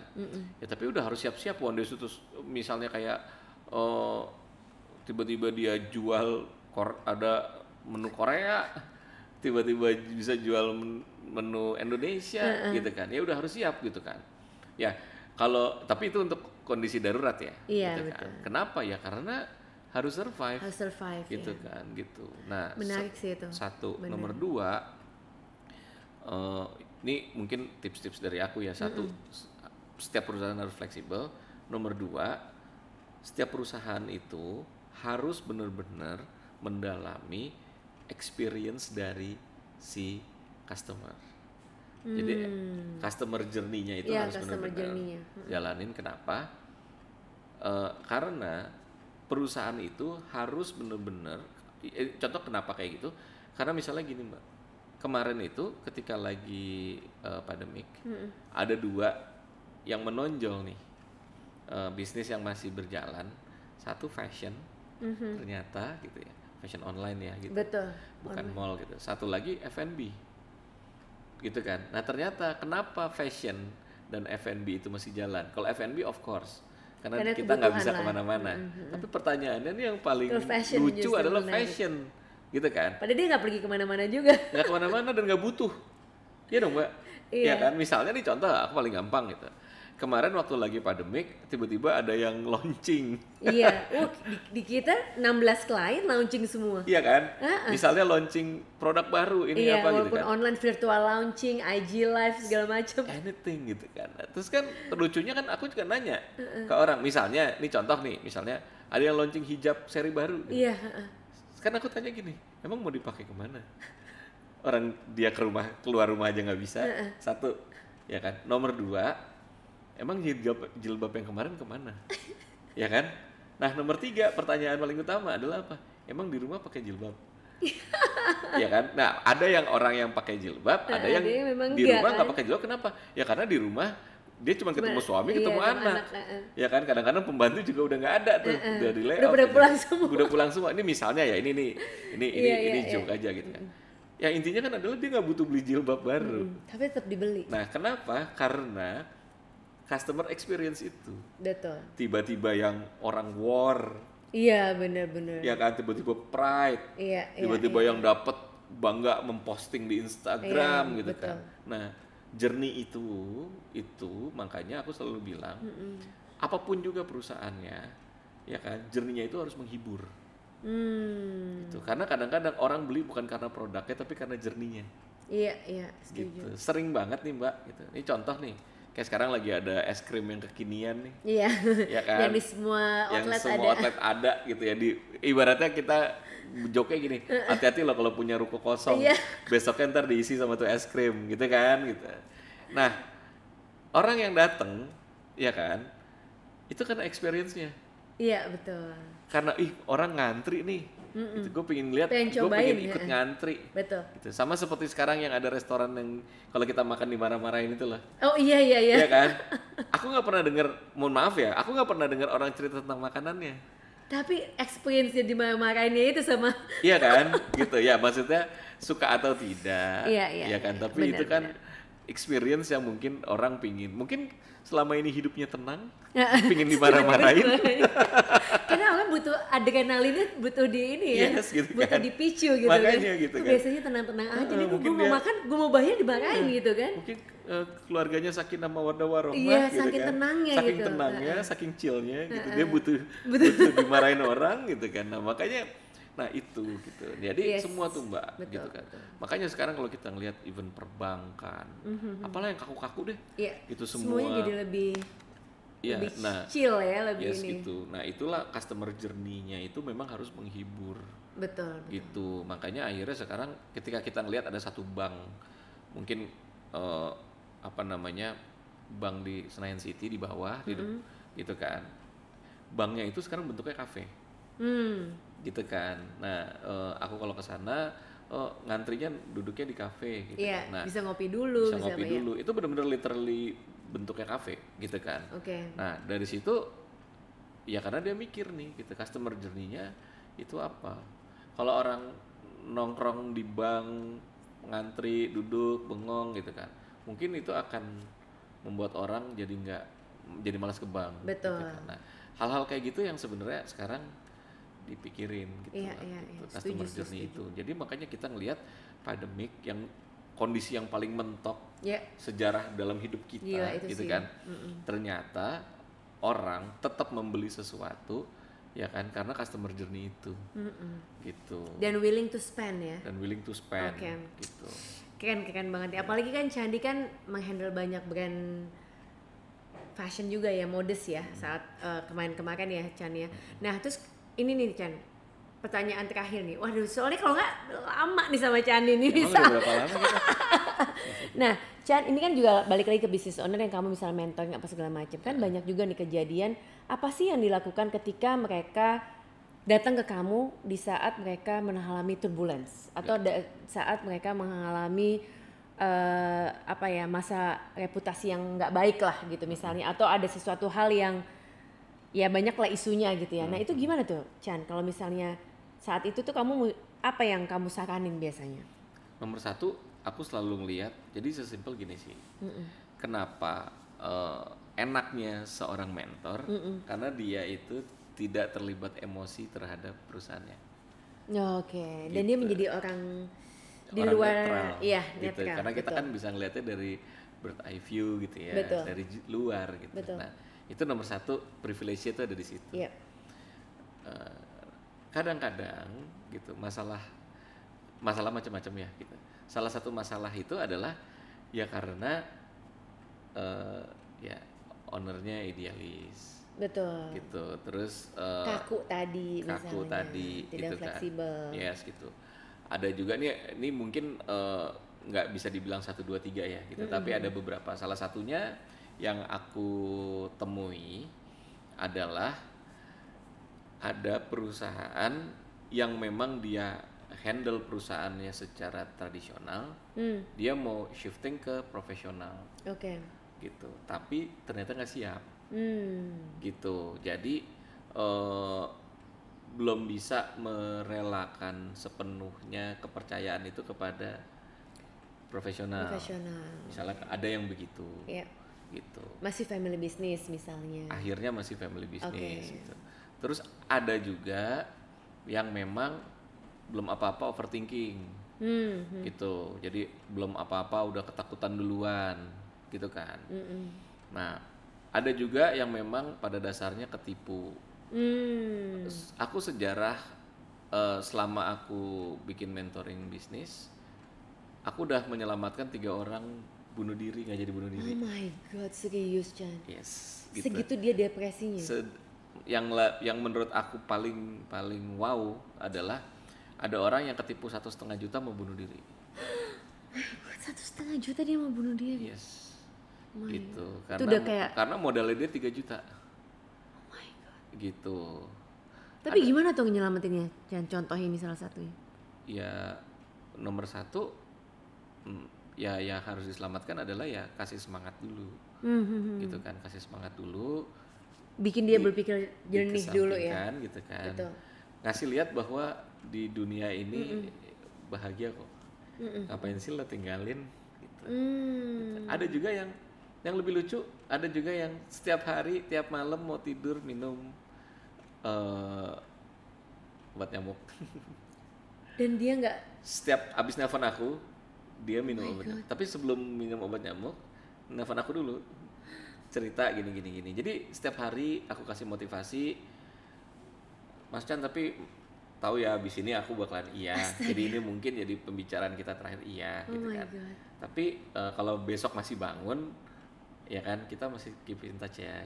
B: Ya tapi udah harus siap-siap one day itu misalnya kayak tiba-tiba dia jual ada menu Korea, tiba-tiba bisa jual menu Indonesia gitu kan. Ya udah harus siap gitu kan. Ya tapi itu untuk kondisi darurat ya.
A: Iya,
B: gitu
A: betul.
B: Kan. Kenapa ya? Karena harus survive.
A: Harus survive
B: gitu
A: ya.
B: Kan gitu. Nah,
A: menarik sih itu.
B: Satu. Nomor dua, ini mungkin tips-tips dari aku ya. Satu, setiap perusahaan harus fleksibel. Nomor dua, setiap perusahaan itu harus benar-benar mendalami experience dari si customer. Jadi customer journey-nya itu harus benar-benar jalanin. Kenapa? Karena perusahaan itu harus benar-benar, contoh kenapa kayak gitu? Karena misalnya gini Mbak, kemarin itu ketika lagi pandemik, ada dua yang menonjol nih, bisnis yang masih berjalan. Satu fashion, ternyata gitu ya, fashion online ya gitu.
A: Betul.
B: Bukan mall gitu. Satu lagi F&B. Gitu kan. Nah ternyata kenapa fashion dan F&B itu masih jalan? Kalau F&B of course, karena kita nggak bisa kemana-mana. Tapi pertanyaannya nih yang paling lucu adalah fashion, gitu kan?
A: Padahal dia nggak pergi kemana-mana juga.
B: Nggak kemana-mana dan nggak butuh, iya dong Mbak. Iya kan? Misalnya nih contoh, aku paling gampang gitu. Kemarin waktu lagi pandemik, tiba-tiba ada yang launching.
A: Iya, di kita 16 klien launching semua.
B: Iya kan? Misalnya launching produk baru, ini apa gitu kan?
A: Walaupun online virtual launching, IG live segala macam.
B: Anything gitu kan. Terus kan lucunya kan aku juga nanya ke orang, misalnya, ini contoh nih, misalnya ada yang launching hijab seri baru. Gitu.
A: Iya.
B: Kan aku tanya gini, emang mau dipakai kemana? Orang dia keluar rumah aja nggak bisa. Satu, ya kan? Nomor dua, emang jilbab yang kemarin kemana? Ya kan? Nah nomor tiga, pertanyaan paling utama adalah apa? Emang di rumah pakai jilbab? Ya kan? Nah ada yang orang yang pakai jilbab, ada yang di rumah nggak pakai jilbab. Kenapa? Ya karena di rumah dia cuma ketemu suami, ketemu anak. Ya kan? Kadang-kadang pembantu juga udah nggak ada tuh, udah di layoff.
A: Udah pulang semua.
B: Udah pulang semua. Ini misalnya ya, ini joke aja gitu kan. Ya intinya kan adalah dia nggak butuh beli jilbab baru.
A: Tapi tetap dibeli.
B: Nah kenapa? Karena customer experience itu.
A: Betul.
B: Tiba-tiba yang orang war.
A: Iya, benar-benar.
B: Ya kan, tiba-tiba pride. Tiba-tiba yang dapat bangga memposting di Instagram gitu betul. Kan. Nah, journey itu makanya aku selalu bilang apapun juga perusahaannya, ya kan, journey-nya itu harus menghibur. Gitu. Karena kadang-kadang orang beli bukan karena produknya tapi karena journey-nya.
A: Iya, setuju.
B: Gitu. Sering banget nih Mbak, gitu. Ini contoh nih, kayak sekarang lagi ada es krim yang kekinian nih.
A: Iya.
B: Ya kan?
A: Yang di semua
B: outlet ada gitu ya. Ibaratnya kita joknya gini, hati-hati loh kalau punya ruko kosong.
A: Iya.
B: Besoknya ntar diisi sama tuh es krim gitu kan gitu. Nah, orang yang datang, ya kan, itu kan experience-nya.
A: Iya, betul.
B: Karena orang ngantri nih, gitu. Gue pengen lihat, gue pengen ikut ngantri.
A: Betul.
B: Gitu. Sama seperti sekarang yang ada restoran yang kalau kita makan dimarah-marahin itu lah.
A: Oh iya.
B: Iya kan? Aku nggak pernah dengar, mohon maaf ya, aku nggak pernah dengar orang cerita tentang makanannya.
A: Tapi experience-nya dimarah-marahinnya itu sama.
B: Iya kan? Gitu ya, maksudnya suka atau tidak. Iya kan? Tapi
A: benar,
B: itu kan experience yang mungkin orang mungkin selama ini hidupnya tenang, pingin dimarah-marahin.
A: Karena orang butuh adrenalinnya, butuh di ini ya,
B: gitu
A: butuh
B: kan?
A: dipicu gitu.
B: Makanya
A: kan.
B: gitu kan.
A: Biasanya tenang-tenang aja nih, gue mau makan, gue mau bayar dimarahin gitu kan.
B: Mungkin keluarganya sakinah mawaddah warahmah
A: Iya,
B: gitu
A: saking
B: kan.
A: tenangnya
B: saking
A: gitu.
B: tenangnya, saking chillnya gitu. Dia butuh dimarahin orang gitu kan. Nah, makanya itu gitu. Jadi semua tuh Mbak,
A: betul,
B: gitu kan.
A: Betul.
B: Makanya sekarang kalau kita ngelihat event perbankan, apalah yang kaku-kaku deh.
A: Iya.
B: Gitu semua.
A: Semuanya jadi lebih chill ya, lebih ini.
B: Gitu. Nah, itulah customer journey-nya itu memang harus menghibur.
A: Betul.
B: Gitu. Makanya akhirnya sekarang ketika kita ngelihat ada satu bank, mungkin bank di Senayan City di bawah, gitu kan. Banknya itu sekarang bentuknya kafe. Gitu kan. Nah, aku kalau ke sana ngantrinya duduknya di kafe gitu.
A: Iya,
B: Nah,
A: bisa ngopi dulu,
B: bisa ngopi dulu. Itu benar-benar literally bentuknya kafe gitu kan. Nah, dari situ ya karena dia mikir nih gitu, customer journey-nya itu apa. Kalau orang nongkrong di bank, ngantri, duduk, bengong gitu kan, mungkin itu akan membuat orang jadi malas ke bank.
A: Betul.
B: Gitu kan. Nah, hal-hal kayak gitu yang sebenarnya sekarang dipikirin gitu, gitu. Customer journey itu. Jadi makanya kita ngelihat pandemic yang kondisi yang paling mentok sejarah dalam hidup kita, gitu sih. Kan. Ternyata orang tetap membeli sesuatu, ya kan, karena customer journey itu, gitu.
A: Dan willing to spend ya.
B: Gitu.
A: Keren banget ya. Apalagi kan Chandi kan menghandle banyak brand fashion juga ya, modest ya, saat kemarin ya Chan ya. Nah terus ini nih Chan, pertanyaan terakhir nih. Waduh, soalnya kalau nggak lama nih sama Chan ini bisa.
B: Udah berapa lama kita?
A: Nah, Chan ini kan juga balik lagi ke business owner yang kamu misalnya mentoring apa segala macam. Kan banyak juga nih kejadian, apa sih yang dilakukan ketika mereka datang ke kamu di saat mereka mengalami turbulence atau saat mereka mengalami masa reputasi yang nggak baik lah gitu misalnya, atau ada sesuatu hal yang ya banyak lah isunya gitu ya. Nah itu gimana tuh Chan, kalau misalnya saat itu tuh kamu apa yang kamu saranin biasanya?
B: Nomor satu, aku selalu ngelihat, jadi sesimpel gini sih, kenapa enaknya seorang mentor, karena dia itu tidak terlibat emosi terhadap perusahaannya.
A: Oke. Dan dia menjadi orang di
B: orang
A: luar
B: netral, gitu.
A: netral,
B: Karena kita kan bisa ngelihatnya dari bird eye view gitu ya, dari luar gitu. Nah itu nomor satu, privilege itu ada di situ. Kadang-kadang gitu masalah macam-macam ya gitu. Salah satu masalah itu adalah ya karena ya ownernya idealis.
A: Betul.
B: Gitu. Terus
A: kaku tadi misalnya, tidak
B: gitu
A: fleksibel.
B: Kan. Yes gitu. Ada juga ini mungkin nggak bisa dibilang 1, 2, 3 ya gitu, tapi ada beberapa. Salah satunya yang aku temui adalah ada perusahaan yang memang dia handle perusahaannya secara tradisional, dia mau shifting ke profesional, gitu. Tapi ternyata nggak siap, gitu. Jadi belum bisa merelakan sepenuhnya kepercayaan itu kepada profesional. Misalnya ada yang begitu, gitu.
A: Masih family business misalnya.
B: Akhirnya masih family business. Gitu. Terus ada juga yang memang belum apa-apa overthinking. gitu. Jadi belum apa-apa udah ketakutan duluan gitu kan. Nah ada juga yang memang pada dasarnya ketipu. Aku sejarah selama aku bikin mentoring bisnis, aku udah menyelamatkan 3 orang bunuh diri, nggak jadi bunuh diri.
A: Oh my god, serius Chan?
B: Yes. Gitu.
A: Segitu dia depresinya?
B: Yang menurut aku paling wow adalah ada orang yang ketipu 1,5 juta mau bunuh diri.
A: My god, 1,5 juta dia mau bunuh diri?
B: Yes.
A: Oh
B: gitu.
A: Karena
B: modalnya dia 3 juta.
A: Oh my god.
B: Gitu.
A: Tapi gimana tuh nyelamatinnya? Jangan contohin ini salah satunya.
B: Ya nomor 1 ya yang harus diselamatkan adalah ya kasih semangat dulu. Gitu kan, kasih semangat dulu.
A: Bikin dia berpikir jernih dulu ya.
B: Gitu kan.
A: Betul.
B: Ngasih lihat bahwa di dunia ini bahagia kok. Ngapain sih lo tinggalin gitu. Gitu. Ada juga yang lebih lucu, ada juga yang setiap hari, tiap malam mau tidur minum obat nyamuk.
A: Dan dia nggak,
B: setiap abis nelfon aku dia minum obat nyamuk. Tapi sebelum minum obat nyamuk nelfon aku dulu, cerita gini. Jadi setiap hari aku kasih motivasi, Mas Chan, tapi tahu ya abis ini aku bakalan jadi ini mungkin jadi pembicaraan kita terakhir gitu kan.
A: God.
B: Tapi kalau besok masih bangun ya kan, kita masih keep in touch ya.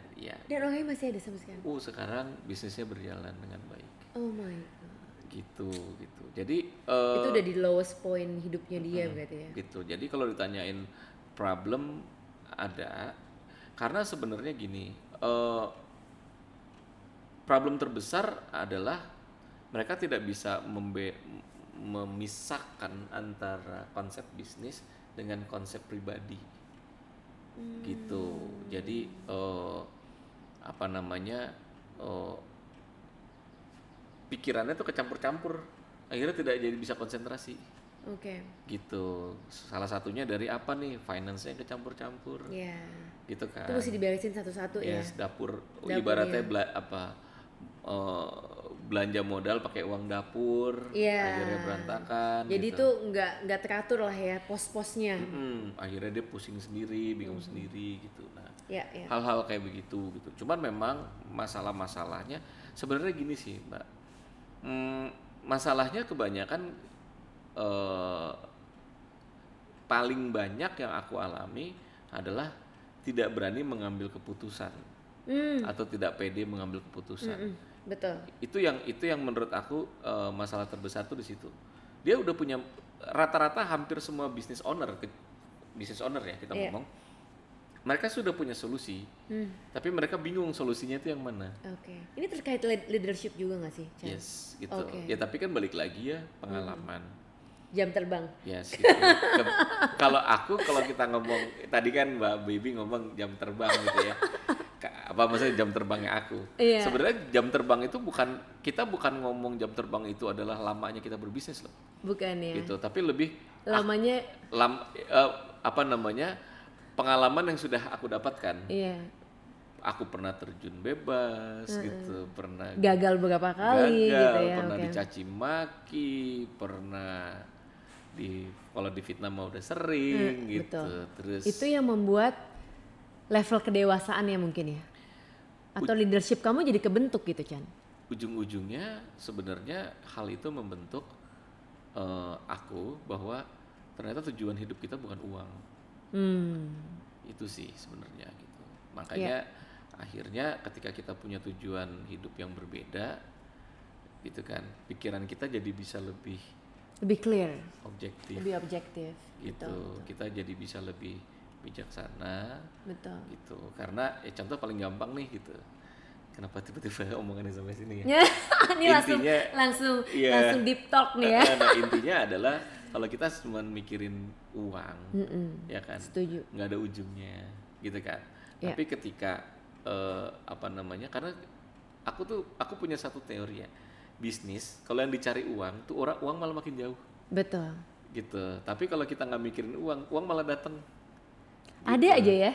A: Dan orangnya masih ada sampai sekarang?
B: Sekarang bisnisnya berjalan dengan baik.
A: Oh my god.
B: Gitu. Jadi
A: itu udah di lowest point hidupnya dia berarti ya?
B: Gitu. Jadi kalau ditanyain problem ada, karena sebenarnya gini, problem terbesar adalah mereka tidak bisa memisahkan antara konsep bisnis dengan konsep pribadi. Gitu. Jadi pikirannya tuh kecampur-campur, akhirnya tidak jadi bisa konsentrasi.
A: Oke.
B: Gitu. Salah satunya dari apa nih, finance-nya kecampur-campur. Gitu kan.
A: Itu mesti diberesin satu-satu ya.
B: Dapur ibaratnya belanja modal pakai uang dapur, akhirnya berantakan.
A: Jadi
B: gitu.
A: tuh nggak teratur lah ya pos-posnya.
B: Akhirnya dia pusing sendiri, bingung sendiri gitu. Nah,
A: yeah.
B: hal-hal kayak begitu gitu. Cuman memang masalahnya sebenarnya gini sih, Mbak. Masalahnya kebanyakan paling banyak yang aku alami adalah tidak berani mengambil keputusan atau tidak pede mengambil keputusan.
A: Betul.
B: Itu yang menurut aku masalah terbesar tuh di situ. Dia udah punya rata-rata hampir semua business owner ya kita ngomong. Mereka sudah punya solusi, tapi mereka bingung solusinya itu yang mana.
A: Oke. Ini terkait leadership juga nggak sih, Chan?
B: Yes, gitu. Ya tapi kan balik lagi ya pengalaman.
A: Jam terbang.
B: Yes, gitu. Kalau kita ngomong tadi kan Mbak Baby ngomong jam terbang gitu ya. Apa maksudnya jam terbangnya aku? Sebenarnya jam terbang itu kita bukan ngomong jam terbang itu adalah lamanya kita berbisnis loh.
A: Bukan ya.
B: Gitu, tapi lebih
A: lamanya
B: pengalaman yang sudah aku dapatkan. Aku pernah terjun bebas gitu, pernah
A: gagal beberapa kali gitu ya.
B: Pernah dicaci maki, pernah kalau difitnah mah udah sering gitu.
A: Betul.
B: Terus
A: itu yang membuat level kedewasaan ya mungkin ya. Atau leadership kamu jadi kebentuk gitu, Chan.
B: Ujung-ujungnya sebenarnya hal itu membentuk aku bahwa ternyata tujuan hidup kita bukan uang. Itu sih sebenarnya gitu. Makanya akhirnya ketika kita punya tujuan hidup yang berbeda gitu kan, pikiran kita jadi bisa lebih
A: clear, lebih objektif
B: gitu. Betul. Kita jadi bisa lebih bijaksana.
A: Betul.
B: Gitu. Karena contoh paling gampang nih gitu. Kenapa tiba-tiba omongannya sampai sini ya?
A: Ini langsung deep talk nih ya.
B: Nah, intinya adalah kalau kita cuma mikirin uang, ya kan,
A: setuju,
B: nggak ada ujungnya, gitu kan. Tapi ketika karena aku punya satu teori ya, bisnis kalau yang dicari uang tuh uang malah makin jauh.
A: Betul.
B: Gitu. Tapi kalau kita nggak mikirin uang malah datang. Gitu.
A: Ada aja ya.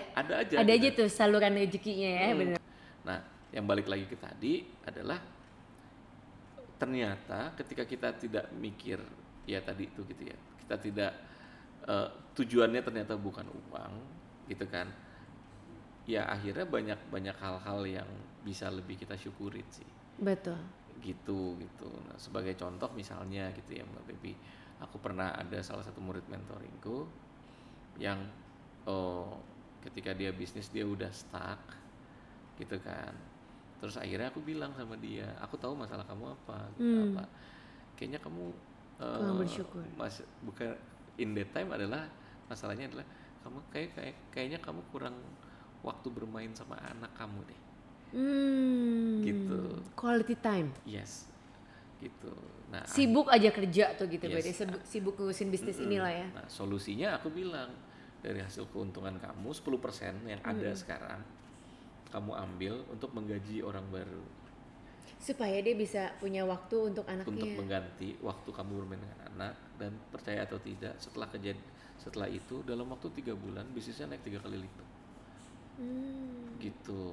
B: Ada
A: aja tuh saluran rezekinya ya, benar.
B: Nah, yang balik lagi ke tadi adalah ternyata ketika kita tidak mikir ya tadi itu gitu ya, kita tidak tujuannya ternyata bukan uang gitu kan, ya akhirnya banyak hal-hal yang bisa lebih kita syukurin sih.
A: Betul.
B: Gitu. Nah, sebagai contoh misalnya gitu ya Mbak Baby, aku pernah ada salah satu murid mentoringku yang ketika dia bisnis dia udah stuck gitu kan, terus akhirnya aku bilang sama dia, aku tahu masalah kamu apa gitu, apa kayaknya kamu
A: bersyukur.
B: Bukan in that time adalah masalahnya adalah kamu kayaknya kamu kurang waktu bermain sama anak kamu deh. Gitu.
A: Quality time.
B: Yes. Gitu. Nah,
A: sibuk aja kerja tuh gitu,
B: yes.
A: Berarti sibuk ngurusin bisnis inilah ya.
B: Nah, solusinya aku bilang, dari hasil keuntungan kamu 10% yang ada sekarang kamu ambil untuk menggaji orang baru.
A: Supaya dia bisa punya waktu untuk anaknya.
B: Untuk mengganti waktu kamu bermain dengan anak, dan percaya atau tidak setelah itu dalam waktu 3 bulan bisnisnya naik 3 kali lipat. Gitu.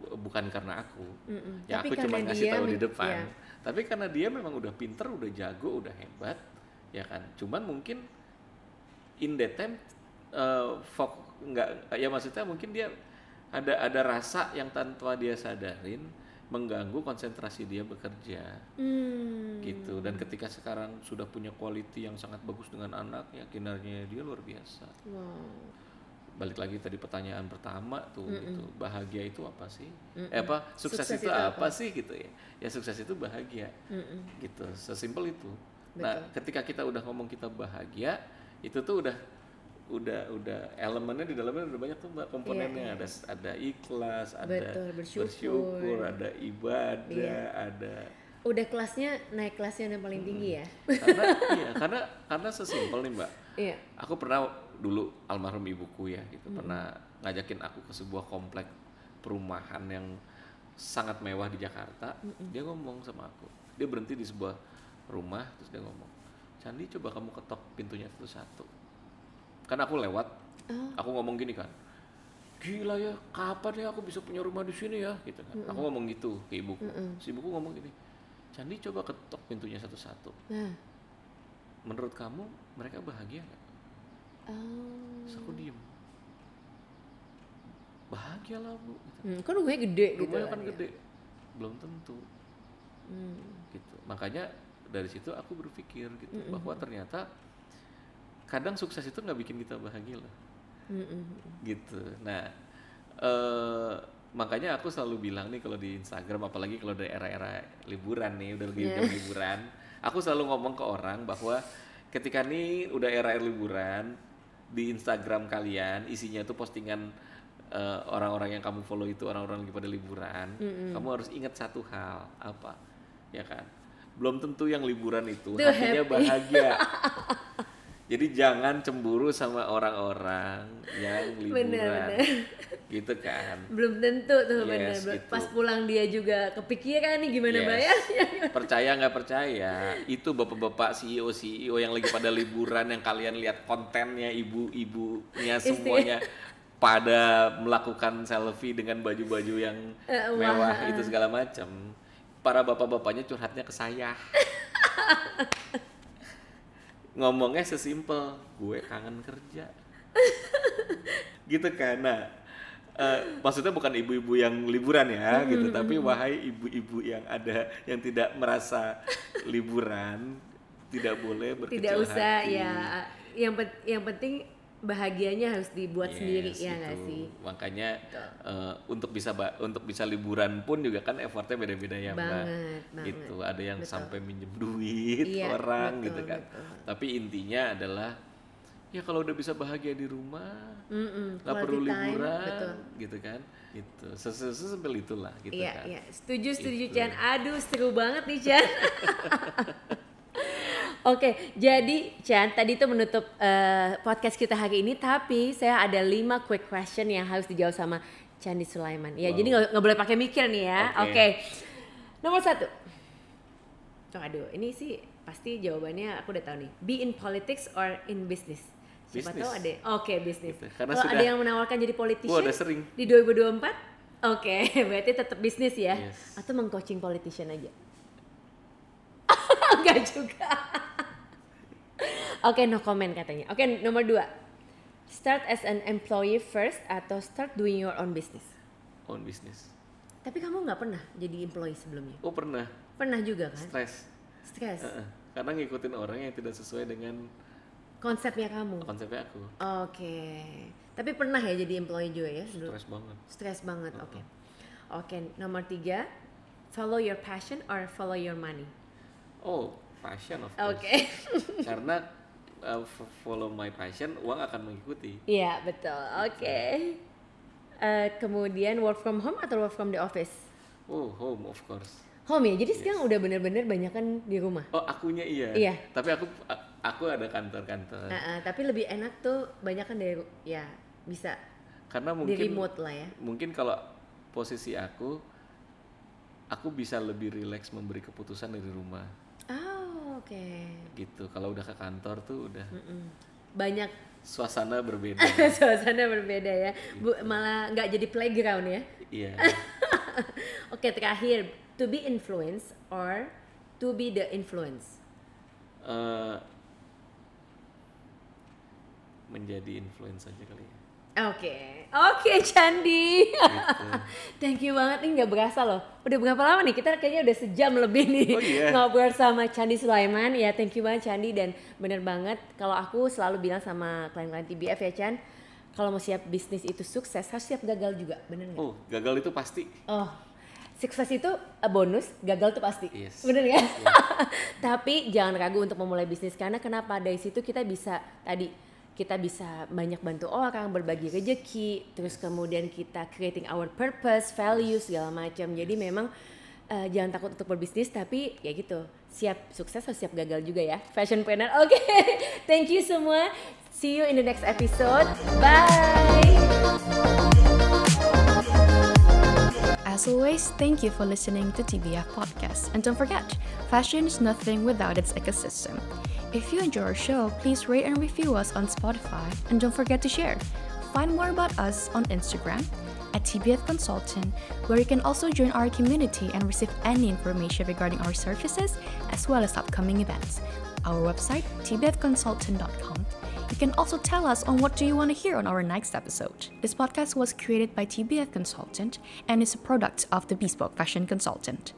B: Bukan karena aku, ya tapi aku cuma ngasih tahu di depan. Tapi karena dia memang udah pinter, udah jago, udah hebat, ya kan. Cuman mungkin in that time ya maksudnya mungkin dia ada rasa yang tanpa dia sadarin mengganggu konsentrasi dia bekerja. Gitu. Dan ketika sekarang sudah punya quality yang sangat bagus dengan anaknya, kinerjanya dia luar biasa.
A: Wow.
B: Balik lagi tadi pertanyaan pertama tuh gitu, bahagia itu apa sih? Sukses itu apa sih gitu ya? Ya sukses itu bahagia. Gitu, sesimpel itu. Betul. Nah, ketika kita udah ngomong kita bahagia, itu tuh udah elemennya di dalamnya udah banyak tuh Mbak komponennya. Ada ikhlas, ada bersyukur, ada ibadah, ada
A: udah naik kelasnya yang paling tinggi ya.
B: Karena sesimpel nih Mbak.
A: Iya.
B: Aku pernah dulu, almarhum ibuku ya gitu, pernah ngajakin aku ke sebuah komplek perumahan yang sangat mewah di Jakarta. Dia ngomong sama aku, dia berhenti di sebuah rumah, terus dia ngomong, Candi coba kamu ketok pintunya satu-satu. Kan aku lewat, aku ngomong gini kan, gila ya, kapan ya aku bisa punya rumah di sini ya gitu kan. Aku ngomong gitu ke ibuku. Si ibuku ngomong gini, Candi coba ketok pintunya satu-satu. Menurut kamu mereka bahagia gak? Terus aku diem. Bahagia lah Bu gitu.
A: Kan rumahnya gede gitu.
B: Rumahnya kan gede. Belum tentu. Gitu. Makanya dari situ aku berpikir gitu, bahwa ternyata kadang sukses itu gak bikin kita bahagia loh. Gitu. Nah, makanya aku selalu bilang nih kalau di Instagram, apalagi kalau dari era-era liburan nih, udah lagi liburan, aku selalu ngomong ke orang bahwa ketika nih udah era liburan, di Instagram kalian isinya tuh postingan orang-orang yang kamu follow itu orang-orang lagi pada liburan, kamu harus ingat satu hal, apa? Ya kan? Belum tentu yang liburan itu hatinya bahagia. Jadi jangan cemburu sama orang-orang yang liburan. Bener. Gitu kan.
A: Belum tentu tuh bener. Gitu. Pas pulang dia juga kepikiran nih gimana bayarnya.
B: Percaya nggak percaya, itu bapak-bapak CEO yang lagi pada liburan, yang kalian lihat kontennya, ibu-ibunya semuanya pada melakukan selfie dengan baju-baju yang mewah itu segala macam. Para bapak-bapaknya curhatnya ke saya. Ngomongnya sesimpel, gue kangen kerja. Gitu kan. Nah, maksudnya bukan ibu-ibu yang liburan ya gitu, tapi wahai ibu-ibu yang tidak merasa liburan, tidak boleh berkecil hati. Tidak usah
A: ya. Yang penting bahagianya harus dibuat sendiri ya nggak sih.
B: Makanya untuk bisa liburan pun juga kan effortnya beda-beda ya Mbak. Gitu. Ada yang sampai minjem duit orang gitu kan. Tapi intinya adalah ya kalau udah bisa bahagia di rumah, nggak perlu liburan, gitu kan. Gitu. Sesimpel itulah gitu kan. Iya.
A: Setuju Chan. Aduh seru banget nih Chan. Oke, jadi Chan, tadi itu menutup podcast kita hari ini, tapi saya ada 5 quick question yang harus dijawab sama Candi Sulaiman. Ya, jadi nggak boleh pakai mikir nih ya. Oke. Nomor 1. Aduh, ini sih pasti jawabannya aku udah tahu nih. Be in politics or in business? Siapa tahu ada. Bisnis. Gitu. Kalau ada yang menawarkan jadi politician di 2024, berarti tetap bisnis ya. Atau meng-coaching politician aja? Enggak juga. Oke, no comment katanya. Oke, nomor 2. Start as an employee first atau start doing your own business?
B: Own business.
A: Tapi kamu nggak pernah jadi employee sebelumnya?
B: Oh pernah.
A: Pernah juga kan?
B: Stres. Karena ngikutin orang yang tidak sesuai dengan
A: konsepnya kamu.
B: Konsepnya aku.
A: Oke. Tapi pernah ya jadi employee juga ya?
B: Stres banget.
A: Oke, nomor 3. Follow your passion or follow your money?
B: Oh, passion of course.
A: Oke.
B: Karena follow my passion, uang akan mengikuti.
A: Iya, betul. Oke. Kemudian work from home atau work from the office?
B: Oh, home of course.
A: Home ya, jadi sekarang udah bener-bener banyak kan di rumah.
B: Oh, akunya iya.
A: Iya.
B: Tapi aku ada kantor-kantor.
A: Tapi lebih enak tuh banyak kan dari ya bisa.
B: Karena mungkin
A: di remote lah ya.
B: Mungkin kalau posisi aku bisa lebih rileks memberi keputusan dari rumah.
A: Oh, oke.
B: Gitu. Kalau udah ke kantor tuh udah
A: banyak
B: suasana berbeda.
A: Suasana berbeda ya. Gitu. Malah nggak jadi playground ya.
B: Iya.
A: Oke, terakhir, to be influenced or to be the influence?
B: Menjadi influence aja kali ya.
A: Oke, Chandi. Gitu. Thank you banget nih, nggak berasa loh. Udah berapa lama nih? Kita kayaknya udah sejam lebih nih ngobrol sama Chandi Sulaiman. Ya, thank you banget Chandi, dan bener banget kalau aku selalu bilang sama klien-klien TBF ya Chan, kalau mau siap bisnis itu sukses harus siap gagal juga, bener nggak?
B: Oh, gagal itu pasti.
A: Oh, sukses itu bonus, gagal itu pasti.
B: Yes.
A: Bener ya? Yes. Tapi jangan ragu untuk memulai bisnis, karena kenapa? Dari situ kita bisa banyak bantu orang, berbagi rezeki, terus kemudian kita creating our purpose, value, segala macam. Jadi memang jangan takut untuk berbisnis, tapi ya gitu, siap sukses atau siap gagal juga ya, fashionpreneur. Oke. Thank you semua. See you in the next episode. Bye.
C: As always, thank you for listening to TBF Podcast. And don't forget, fashion is nothing without its ecosystem. If you enjoy our show, please rate and review us on Spotify, and don't forget to share. Find more about us on Instagram at TBF Consultant, where you can also join our community and receive any information regarding our services as well as upcoming events. Our website, tbfconsultant.com. You can also tell us on what do you want to hear on our next episode. This podcast was created by TBF Consultant and is a product of the Bespoke Fashion Consultant.